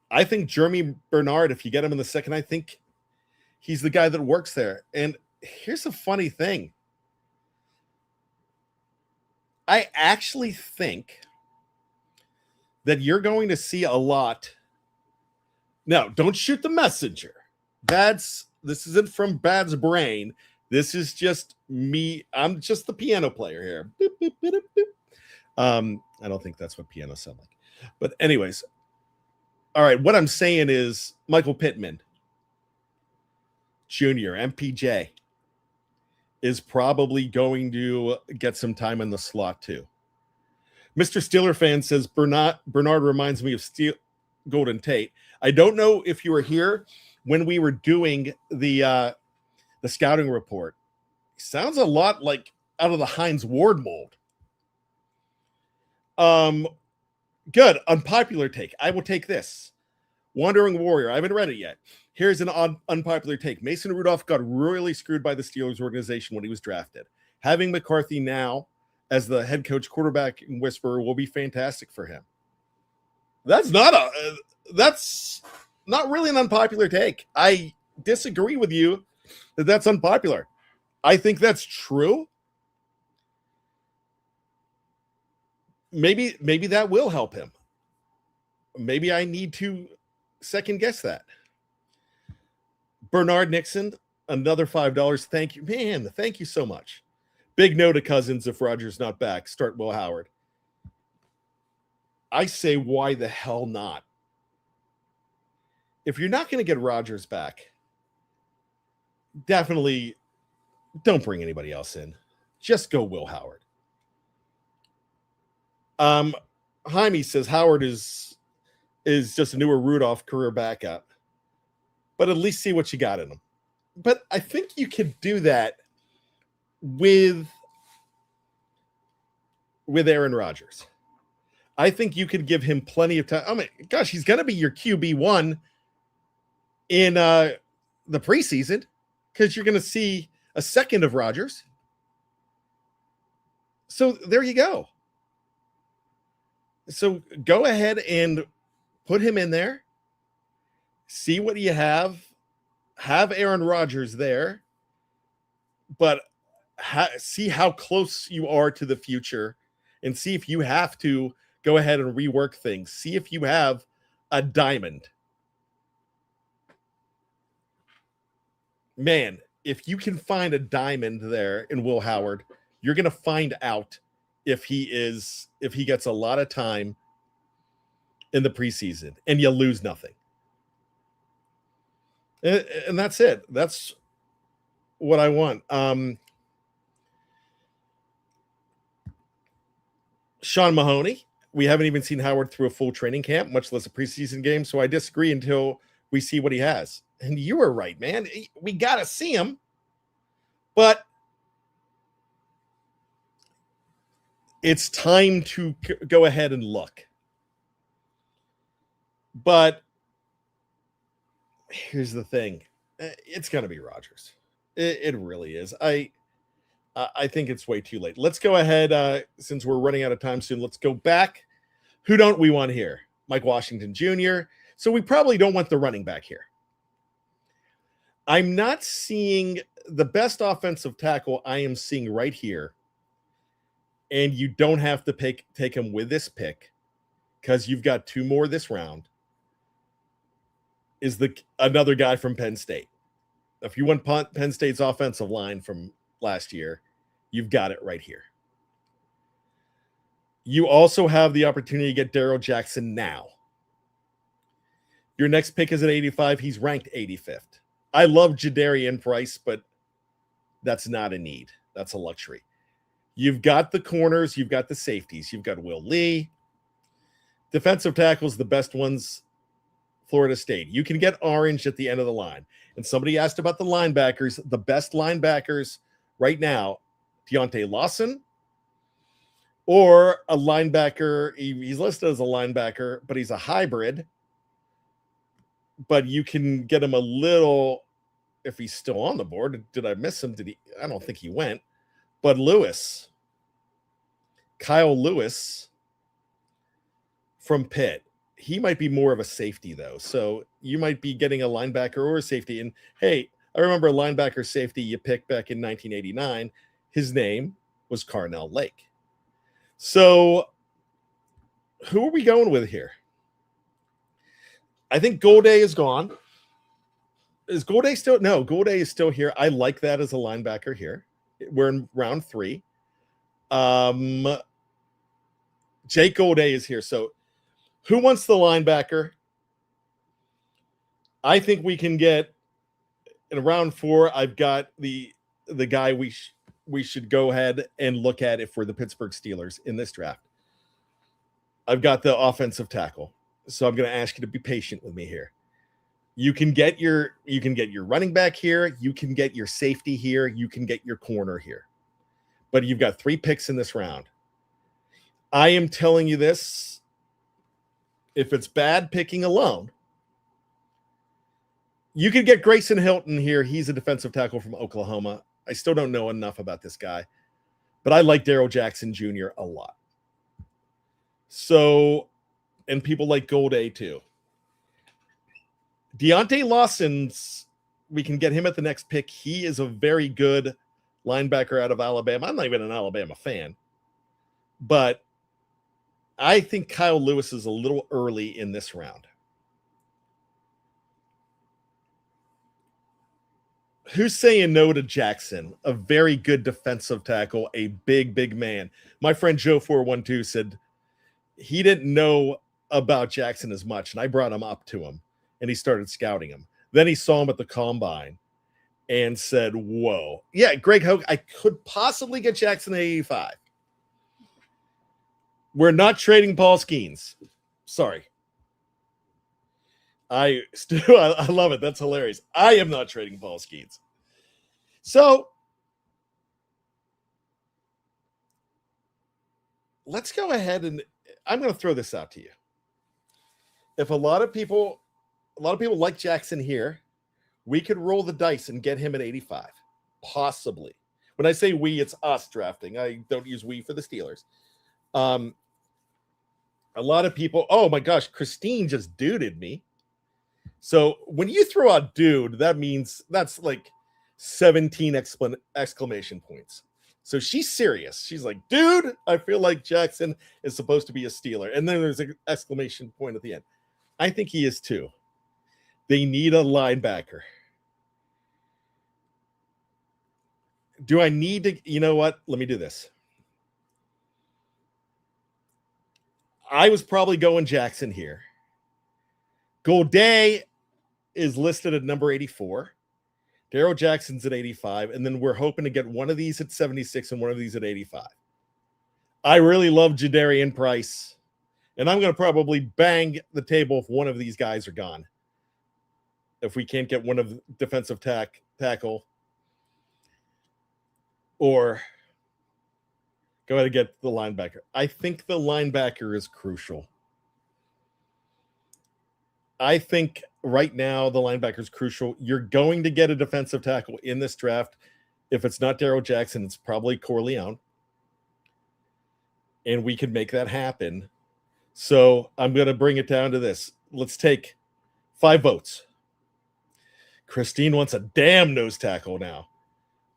I think Jeremy Bernard, if you get him in the second, I think he's the guy that works there. And here's a funny thing. I actually think that you're going to see a lot. No, don't shoot the messenger. This isn't from Bad's brain. This is just me. I'm just the piano player here. Boop, boop, boop, boop. I don't think that's what pianos sound like. But anyways, all right, what I'm saying is Michael Pittman Jr., MPJ, is probably going to get some time in the slot too. Mr. Steeler fan says Bernard reminds me of Golden Tate. I don't know if you were here when we were doing the scouting report. Sounds a lot like out of the Heinz Ward mold. Good. Unpopular take. I will take this. Wandering Warrior. I haven't read it yet. Here's an unpopular take. Mason Rudolph got really screwed by the Steelers organization when he was drafted. Having McCarthy now as the head coach quarterback whisperer will be fantastic for him. That's not really an unpopular take. I disagree with you that that's unpopular. I think that's true. Maybe that will help him. Maybe I need to second guess that. Bernard Nixon, another $5. Thank you, man. Thank you so much. Big no to Cousins if Rodgers not back. Start Will Howard. I say, why the hell not? If you're not going to get Rodgers back, definitely don't bring anybody else in. Just go Will Howard. Jaime says Howard is just a newer Rudolph career backup, but at least see what you got in him. But I think you could do that with Aaron Rodgers. I think you could give him plenty of time. I mean, gosh, he's going to be your QB1 in the preseason because you're going to see a second of Rodgers. So there you go. So go ahead and put him in there. See what you have. Have Aaron Rodgers there. But see how close you are to the future and see if you have to go ahead and rework things. See if you have a diamond. Man, if you can find a diamond there in Will Howard, you're going to find out if he gets a lot of time in the preseason and you lose nothing. And that's it. That's what I want. Sean Mahoney, we haven't even seen Howard through a full training camp, much less a preseason game. So I disagree until we see what he has. And you were right, man. We got to see him. But it's time to go ahead and look. But here's the thing. It's going to be Rodgers. It really is. I think it's way too late. Let's go ahead. Since we're running out of time soon, let's go back. Who don't we want here? Mike Washington Jr. So we probably don't want the running back here. I'm not seeing the best offensive tackle I am seeing right here. And you don't have to take him with this pick because you've got two more this round. Is another guy from Penn State. If you want Penn State's offensive line from last year, you've got it right here. You also have the opportunity to get Darrell Jackson now. Your next pick is at 85. He's ranked 85th. I love Jadarian Price, but that's not a need. That's a luxury. You've got the corners. You've got the safeties. You've got Will Lee. Defensive tackles, the best ones, Florida State. You can get Orange at the end of the line. And somebody asked about the linebackers. The best linebackers right now, Deontay Lawson or a linebacker. He's listed as a linebacker, but he's a hybrid. But you can get him a little, if he's still on the board. Did I miss him? I don't think he went. But Kyle Lewis from Pitt. He might be more of a safety, though. So you might be getting a linebacker or a safety. And, hey, I remember a linebacker safety you picked back in 1989. His name was Carnell Lake. So who are we going with here? I think Golday is gone. Is Golday still? No, Golday is still here. I like that as a linebacker here. We're in round 3. Jake Golday is here. So who wants the linebacker? I think we can get in round 4. I've got the guy we should go ahead and look at if we're the Pittsburgh Steelers in this draft. I've got the offensive tackle. So I'm going to ask you to be patient with me here. You can get your running back here. You can get your safety here. You can get your corner here. But you've got 3 picks in this round. I am telling you this. If it's bad picking alone, you could get Grayson Hilton here. He's a defensive tackle from Oklahoma. I still don't know enough about this guy, but I like Darrell Jackson Jr. a lot. So, and people like Golday too. Deontay Lawson's, we can get him at the next pick. He is a very good linebacker out of Alabama. I'm not even an Alabama fan, but I think Kyle Lewis is a little early in this round. Who's saying no to Jackson? A very good defensive tackle, a big man. My friend Joe412 said he didn't know about Jackson as much, and I brought him up to him, and he started scouting him. Then he saw him at the combine and said, "Whoa, yeah, Greg Hoke, I could possibly get Jackson at 85. We're not trading Paul Skeens. Sorry." I love it. That's hilarious. I am not trading Paul Skeens. So let's go ahead and I'm going to throw this out to you. If a lot of people like Jackson here, we could roll the dice and get him at 85, possibly. When I say we, it's us drafting. I don't use we for the Steelers. A lot of people, oh my gosh, Christine just duded me. So when you throw out dude, that means that's like 17 exclamation points. So she's serious. She's like, dude, I feel like Jackson is supposed to be a Steeler. And then there's an exclamation point at the end. I think he is too. They need a linebacker. Do I need to, you know what? Let me do this. I was probably going Jackson here. Golday is listed at number 84. Darrell Jackson's at 85. And then we're hoping to get one of these at 76 and one of these at 85. I really love Jadarian Price. And I'm going to probably bang the table if one of these guys are gone. If we can't get one of the defensive tackle. Or go ahead and get the linebacker. I think the linebacker is crucial. I think right now the linebacker is crucial. You're going to get a defensive tackle in this draft. If it's not Darrell Jackson, it's probably Corleone. And we can make that happen. So I'm going to bring it down to this. Let's take 5 votes. Christine wants a damn nose tackle now.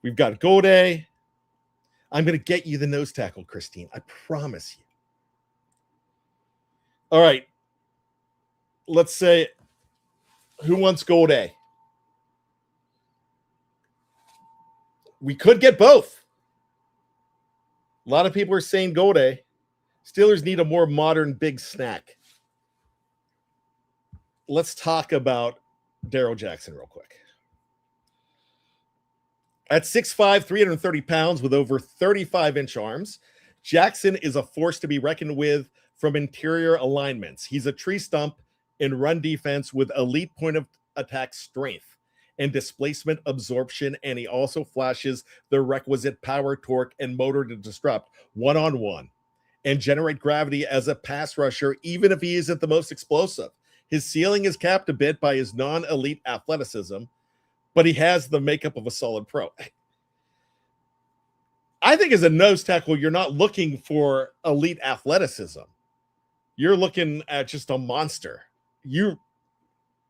We've got Golday. I'm going to get you the nose tackle, Christine. I promise you. All right. Let's say, who wants Golday? We could get both. A lot of people are saying Golday. Steelers need a more modern big snack. Let's talk about Darrell Jackson real quick. At 6'5", 330 pounds with over 35-inch arms, Jackson is a force to be reckoned with from interior alignments. He's a tree stump in run defense with elite point of attack strength and displacement absorption, and he also flashes the requisite power, torque, and motor to disrupt one-on-one and generate gravity as a pass rusher, even if he isn't the most explosive. His ceiling is capped a bit by his non-elite athleticism, but he has the makeup of a solid pro. I think as a nose tackle, you're not looking for elite athleticism. You're looking at just a monster. You're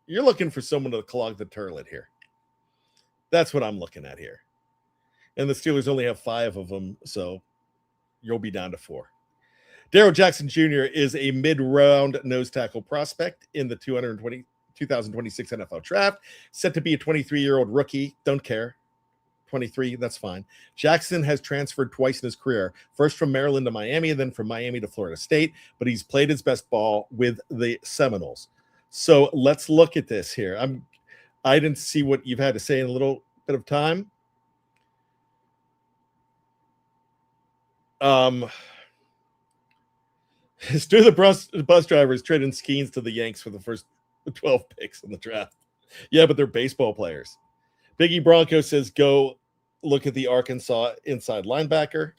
looking for someone to clog the toilet here. That's what I'm looking at here. And the Steelers only have 5 of them, so you'll be down to 4. Darrell Jackson Jr. is a mid-round nose tackle prospect in the 2026 NFL draft, set to be a 23-year-old rookie. Don't care. 23, that's fine. Jackson has transferred twice in his career, first from Maryland to Miami, and then from Miami to Florida State, but he's played his best ball with the Seminoles. So let's look at this here. I didn't see what you've had to say in a little bit of time. Stu the bus driver is trading Skeens to the Yanks for the first 12 picks in the draft. Yeah, but they're baseball players. Biggie Bronco says, go look at the Arkansas inside linebacker.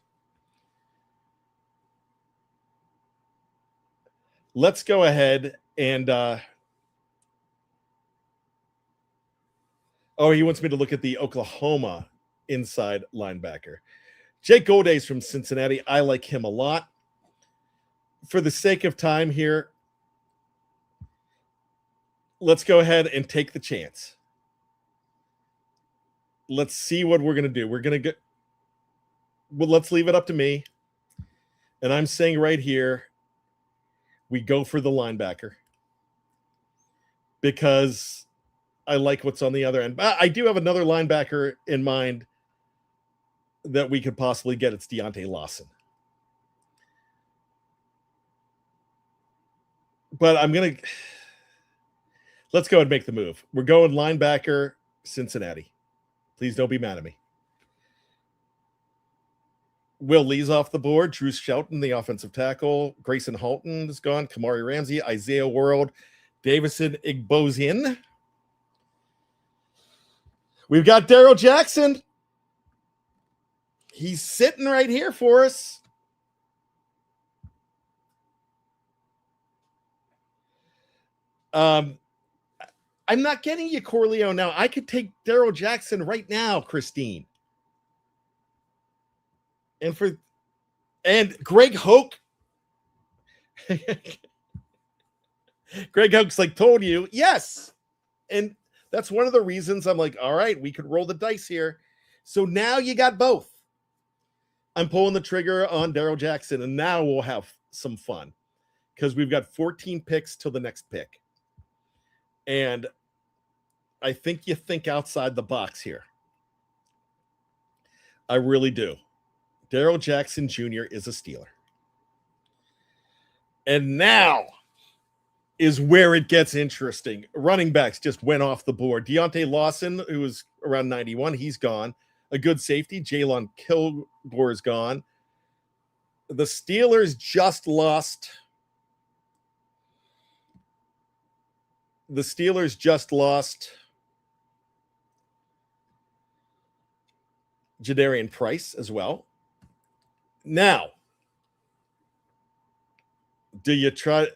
Let's go ahead and he wants me to look at the Oklahoma inside linebacker. Jake Golday's from Cincinnati. I like him a lot. For the sake of time here, let's go ahead and take the chance. Let's see what we're going to do. We're going to get, well, let's leave it up to me. And I'm saying right here, we go for the linebacker because I like what's on the other end. I do have another linebacker in mind that we could possibly get. It's Deontay Lawson. But let's go and make the move. We're going linebacker, Cincinnati. Please don't be mad at me. Will Lee's off the board. Drew Shelton, the offensive tackle. Grayson Halton is gone. Kamari Ramsey, Isaiah World, Davison Igbosian. We've got Darrell Jackson. He's sitting right here for us. I'm not getting you Corleone now. I could take Darrell Jackson right now, Christine. And Greg Hoke. Greg Hoke's like, told you, yes. And that's one of the reasons I'm like, all right, we could roll the dice here. So now you got both. I'm pulling the trigger on Darrell Jackson, and now we'll have some fun because we've got 14 picks till the next pick. And I think you think outside the box here. I really do. Darrell Jackson Jr. is a Steeler. And now is where it gets interesting. Running backs just went off the board. Deontay Lawson, who was around 91, he's gone. A good safety, Jalen Kilgore is gone. The Steelers just lost. Jadarian Price as well. Now, do you try?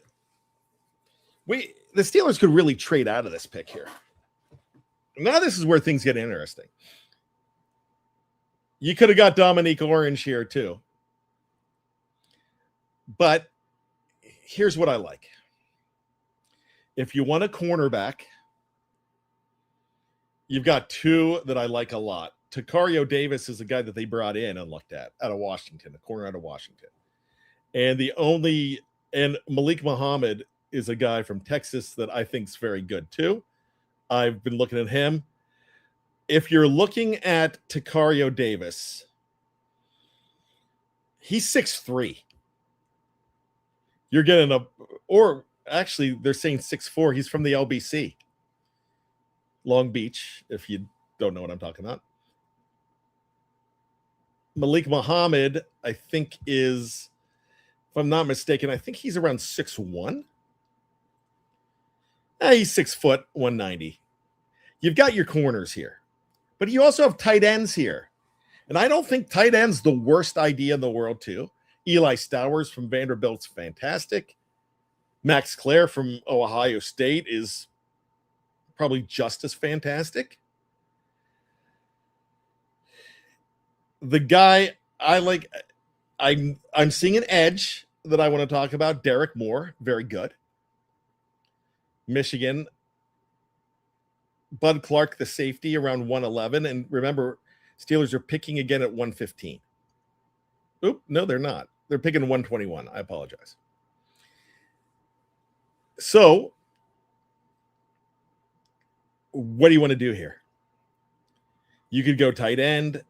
The Steelers could really trade out of this pick here. Now this is where things get interesting. You could have got Dominique Orange here too. But here's what I like. If you want a cornerback, you've got two that I like a lot. Takario Davis is a guy that they brought in and looked at out of Washington, a corner out of Washington. And Malik Muhammad is a guy from Texas that I think is very good too. I've been looking at him. If you're looking at Takario Davis, he's 6'3". You're getting or actually they're saying 6'4". He's from the LBC. Long Beach, if you don't know what I'm talking about. Malik Muhammad, I think is, if I'm not mistaken, I think he's around 6'1". He's 6 foot, 190. You've got your corners here, but you also have tight ends here. And I don't think tight end's the worst idea in the world too. Eli Stowers from Vanderbilt's fantastic. Max Clare from Ohio State is probably just as fantastic. The guy I like, I'm seeing an edge that I want to talk about. Derek Moore, very good. Michigan. Bud Clark, the safety, around 111. And remember, Steelers are picking again at 115. Oop, no, they're not. They're picking 121. I apologize. So, what do you want to do here? You could go tight end.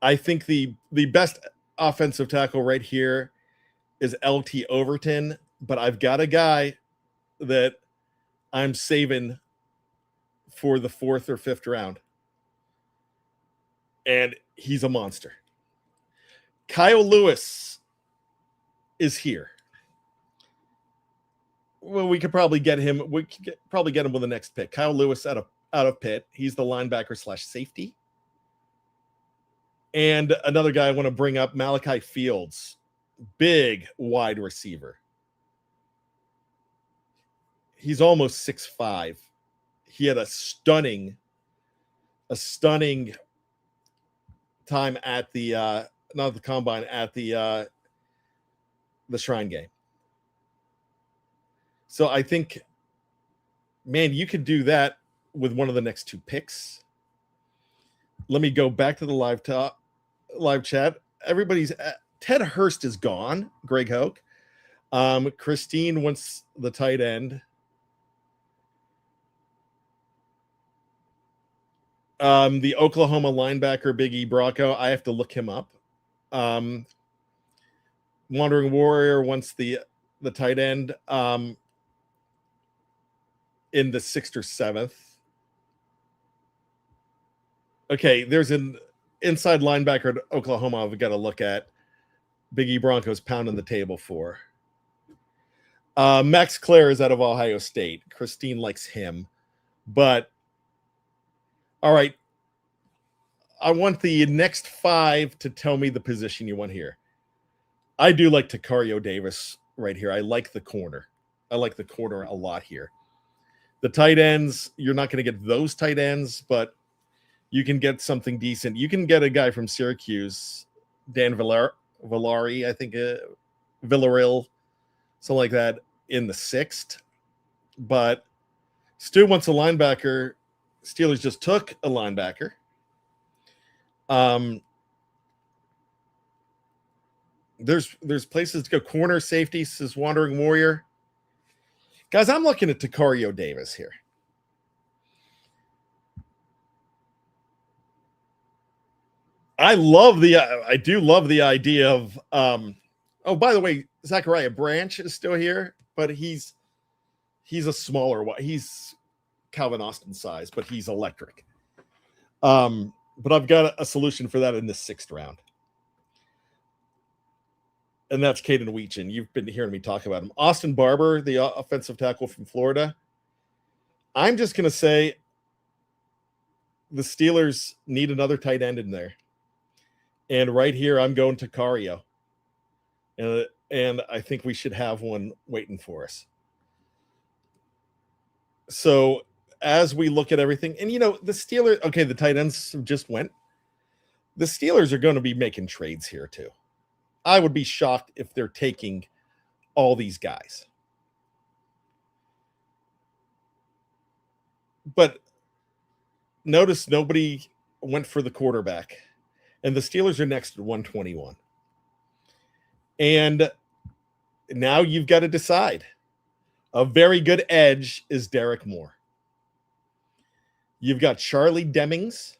I think the best offensive tackle right here is LT Overton, but I've got a guy that I'm saving for the 4th or 5th round. And he's a monster. Kyle Lewis is here. Well, we could probably get him. We could probably get him with the next pick. Kyle Lewis out of Pitt. He's the linebacker / safety. And another guy I want to bring up, Malachi Fields, big wide receiver. He's almost 6'5". He had a stunning time at the not the combine, at the Shrine Game. So I think, man, you could do that with one of the next 2 picks. Let me go back to the live chat. Everybody's Ted Hurst is gone. Greg Hoke. Christine wants the tight end. The Oklahoma linebacker, Big E Bracco, I have to look him up. Wandering Warrior wants the the tight end in the 6th or 7th. Okay, there's an inside linebacker at Oklahoma I've got to look at. Big E Broncos pounding the table for. Max Clare is out of Ohio State. Christine likes him. But, all right, I want the next 5 to tell me the position you want here. I do like Takario Davis right here. I like the corner. I like the corner a lot here. The tight ends, you're not going to get those tight ends, but you can get something decent. You can get a guy from Syracuse, Dan Villari, I think, Villarreal, something like that, in the 6th. But Stu wants a linebacker. Steelers just took a linebacker. There's places to go. Corner, safety, says Wandering Warrior. Guys, I'm looking at Takario Davis here. I do love the idea of oh, by the way, Zachariah Branch is still here, but he's a smaller one. He's Calvin Austin size, but he's electric. But I've got a solution for that in the 6th round. And that's Caden Weechin. You've been hearing me talk about him. Austin Barber, the offensive tackle from Florida. I'm just going to say the Steelers need another tight end in there. And right here, I'm going to Takario. And I think we should have one waiting for us. So as we look at everything, and the Steelers, okay, the tight ends just went. The Steelers are going to be making trades here too. I would be shocked if they're taking all these guys. But notice nobody went for the quarterback. And the Steelers are next at 121. And now you've got to decide. A very good edge is Derek Moore. You've got Charlie Demmings.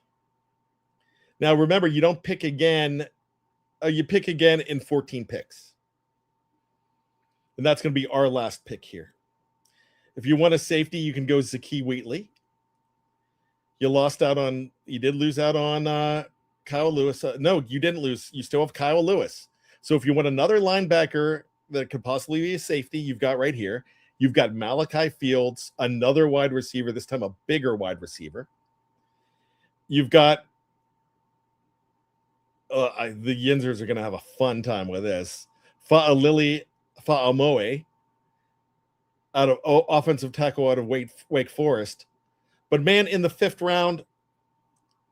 Now, remember, you don't pick again. You pick again in 14 picks. And that's going to be our last pick here. If you want a safety, you can go Zakee Wheatley. You did lose out on Kyle Lewis. No, you didn't lose. You still have Kyle Lewis. So if you want another linebacker that could possibly be a safety, you've got right here. You've got Malachi Fields, another wide receiver, this time a bigger wide receiver. You've got the Yinzers are going to have a fun time with this. Fa'alili Fa'amoe, out of offensive tackle out of Wake Forest. But man, in the 5th round,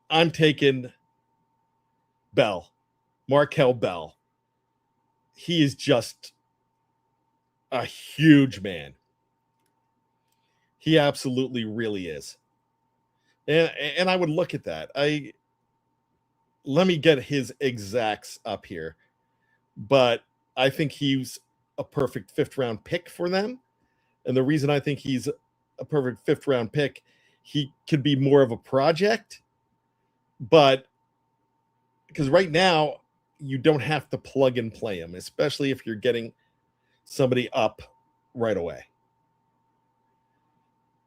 I'm taking Bell, Markel Bell. He is just a huge man. He absolutely really is. And I would look at that. Let me get his exacts up here. But I think he's a perfect 5th round pick for them. And the reason I think he's a perfect 5th round pick, he could be more of a project. But because right now, you don't have to plug and play him, especially if you're getting somebody up right away.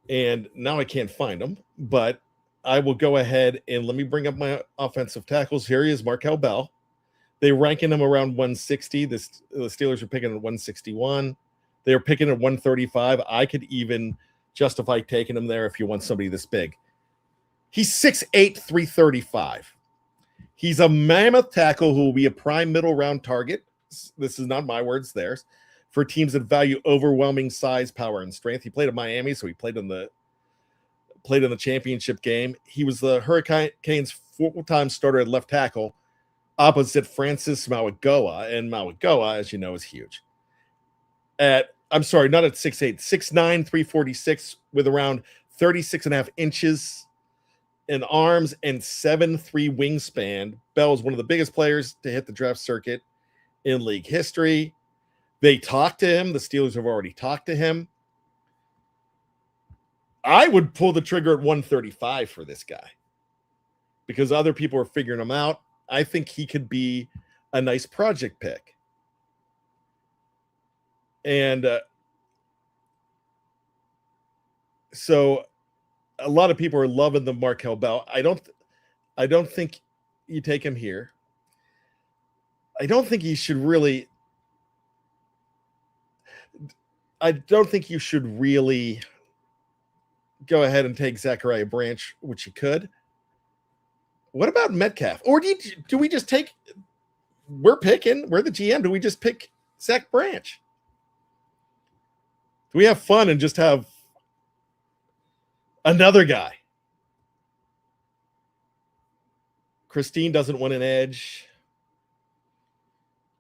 And now I can't find him, but I will go ahead and let me bring up my offensive tackles. Here he is, Markel Bell. They ranking him around 160. The Steelers are picking at 161. They're picking at 135. I could even justify taking him there if you want somebody this big. He's 6'8", 335. He's a mammoth tackle who will be a prime middle round target. This is not my words, theirs. For teams that value overwhelming size, power, and strength. He played at Miami, so he played in the championship game. He was the Hurricanes' full-time starter at left tackle, opposite Francis Mauigoa, and Mauigoa, as you know, is huge. Not at 6'8", 6'9", 346, with around 36.5 inches in arms and 7'3" wingspan. Bell is one of the biggest players to hit the draft circuit in league history. They talked to him. The Steelers have already talked to him. I would pull the trigger at 135 for this guy because other people are figuring him out. I think he could be a nice project pick. And so a lot of people are loving the Markel Bell. I don't think you take him here. I don't think you should really. I don't think you should really go ahead and take Zachariah Branch, which you could. What about Metcalf? Or do we just take? We're the GM. Do we just pick Zach Branch? Do we have fun and just have another guy? Christine doesn't want an edge.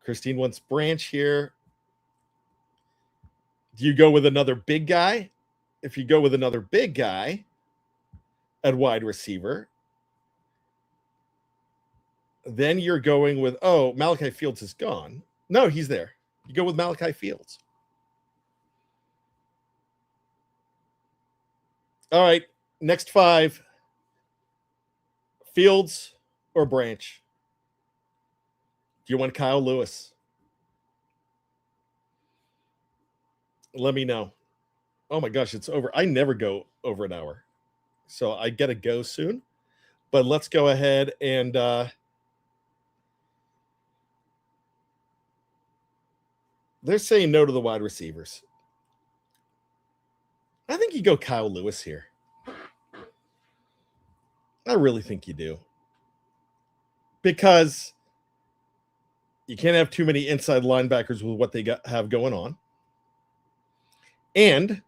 Christine wants Branch here. Do you go with another big guy? If you go with another big guy at wide receiver, then you're going with, Malachi Fields is gone. No, he's there. You go with Malachi Fields. All right, next 5. Fields or Branch? Do you want Kyle Lewis? Let me know. Oh my gosh, it's over. I never go over an hour. So I got to go soon. But let's go ahead and they're saying no to the wide receivers. I think you go Kyle Lewis here. I really think you do. Because you can't have too many inside linebackers with what they have going on. And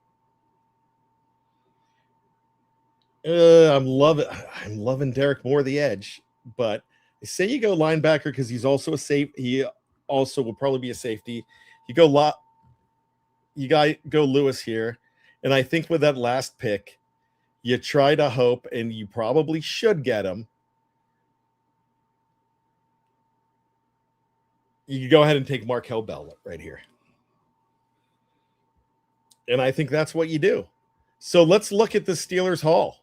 I'm loving Derek Moore, the edge. But I say you go linebacker because he's also a safe. He also will probably be a safety. You go Lewis here. And I think with that last pick, you try to hope, and you probably should get him. You can go ahead and take Markel Bell right here. And I think that's what you do. So let's look at the Steelers haul.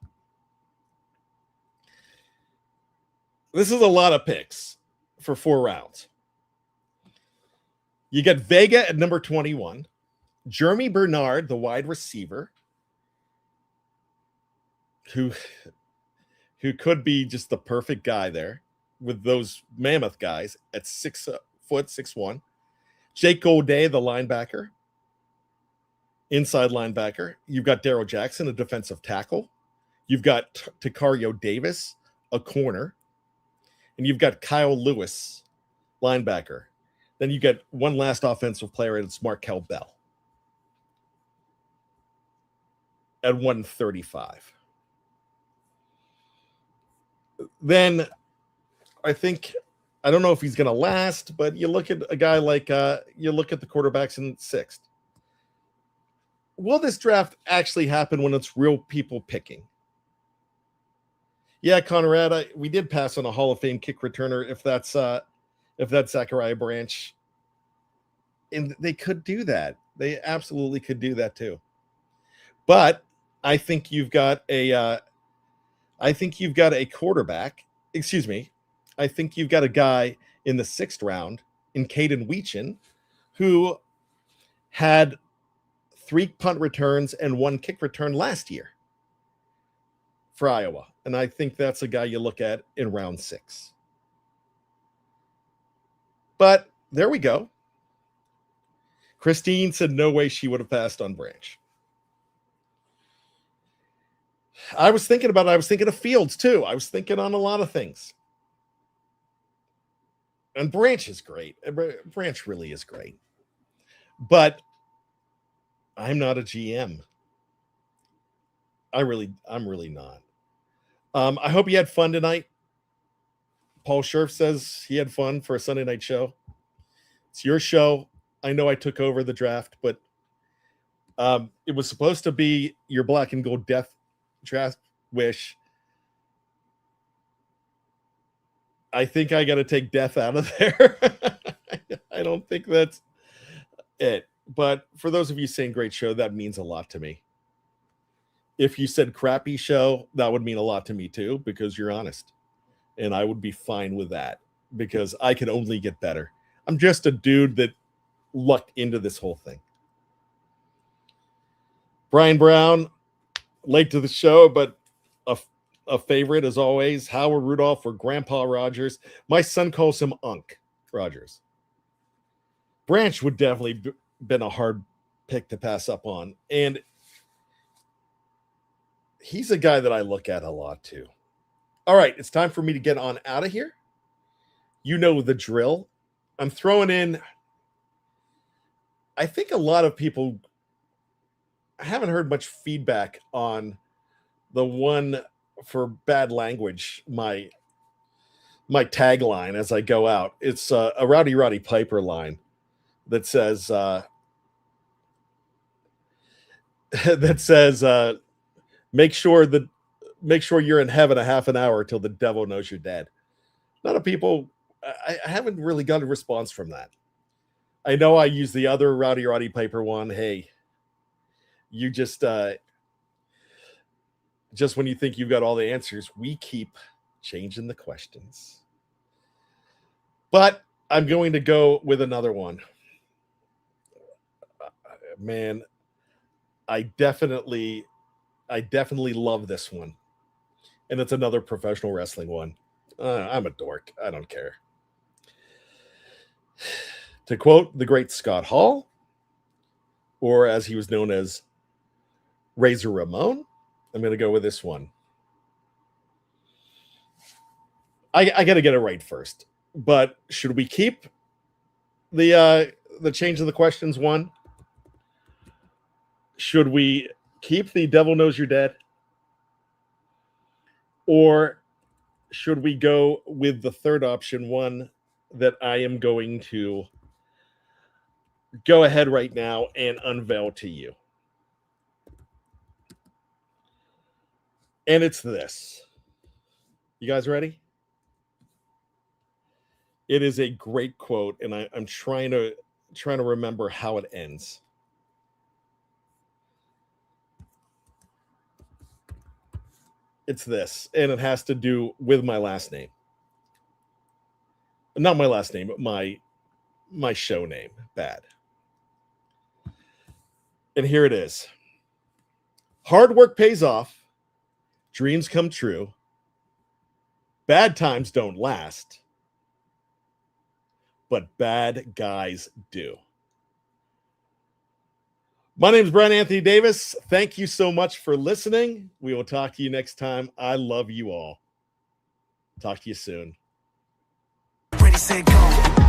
This is a lot of picks for 4 rounds. You get Vega at number 21. Jeremy Bernard, the wide receiver, who could be just the perfect guy there with those mammoth guys at 6 foot 6'1". Jake Golday, the linebacker, inside linebacker. You've got Darryl Jackson, a defensive tackle. You've got Takario Davis, a corner. And you've got Kyle Lewis, linebacker. Then you get one last offensive player, and it's Markel Bell at 135. Then I don't know if he's going to last, but you look at a guy like you look at the quarterbacks in 6th. Will this draft actually happen when it's real people picking? Yeah, Conrad, we did pass on a Hall of Fame kick returner if that's Zachariah Branch. And they could do that. They absolutely could do that too. But I think you've got a quarterback. Excuse me. I think you've got a guy in the 6th round in Caden Weechin who had 3 punt returns and 1 kick return last year for Iowa. And I think that's a guy you look at in round 6. But there we go. Christine said no way she would have passed on Branch. I was thinking of Fields too. I was thinking on a lot of things. And Branch is great. Branch really is great. But I'm not a GM. I'm really not. I hope you had fun tonight. Paul Scherf says he had fun for a Sunday night show. It's your show. I know I took over the draft, but it was supposed to be your black and gold death draft wish. I think I got to take death out of there. I don't think that's it. But for those of you saying great show, that means a lot to me. If you said crappy show, that would mean a lot to me too, because you're honest. And I would be fine with that because I can only get better. I'm just a dude that lucked into this whole thing. Brian Brown, late to the show, but a favorite as always. Howard Rudolph or Grandpa Rogers. My son calls him Unc Rogers. Branch would definitely been a hard pick to pass up on. And he's a guy that I look at a lot too. All right, it's time for me to get on out of here. You know the drill. I'm throwing in, I think a lot of people, I haven't heard much feedback on the one for bad language, my tagline as I go out. It's a Rowdy Roddy Piper line that says, make sure you're in heaven a half an hour till the devil knows you're dead. A lot of people, I haven't really got a response from that. I know I use the other Rowdy Roddy Piper one. Hey, you just when you think you've got all the answers, we keep changing the questions. But I'm going to go with another one. Man, I definitely love this one. And it's another professional wrestling one. I'm a dork. I don't care. To quote the great Scott Hall, or as he was known as Razor Ramon, I'm going to go with this one. I got to get it right first. But should we keep the change of the questions one? Should we keep the devil knows you're dead? Or should we go with the third option, one that I am going to go ahead right now and unveil to you? And it's this. You guys ready? It is a great quote, and I'm trying to remember how it ends. It's this, and it has to do with my last name. Not my last name, but my show name, Bad. And here it is. Hard work pays off. Dreams come true. Bad times don't last. But bad guys do. My name is Bryan Anthony Davis. Thank you so much for listening. We will talk to you next time. I love you all. Talk to you soon. Ready, set, go.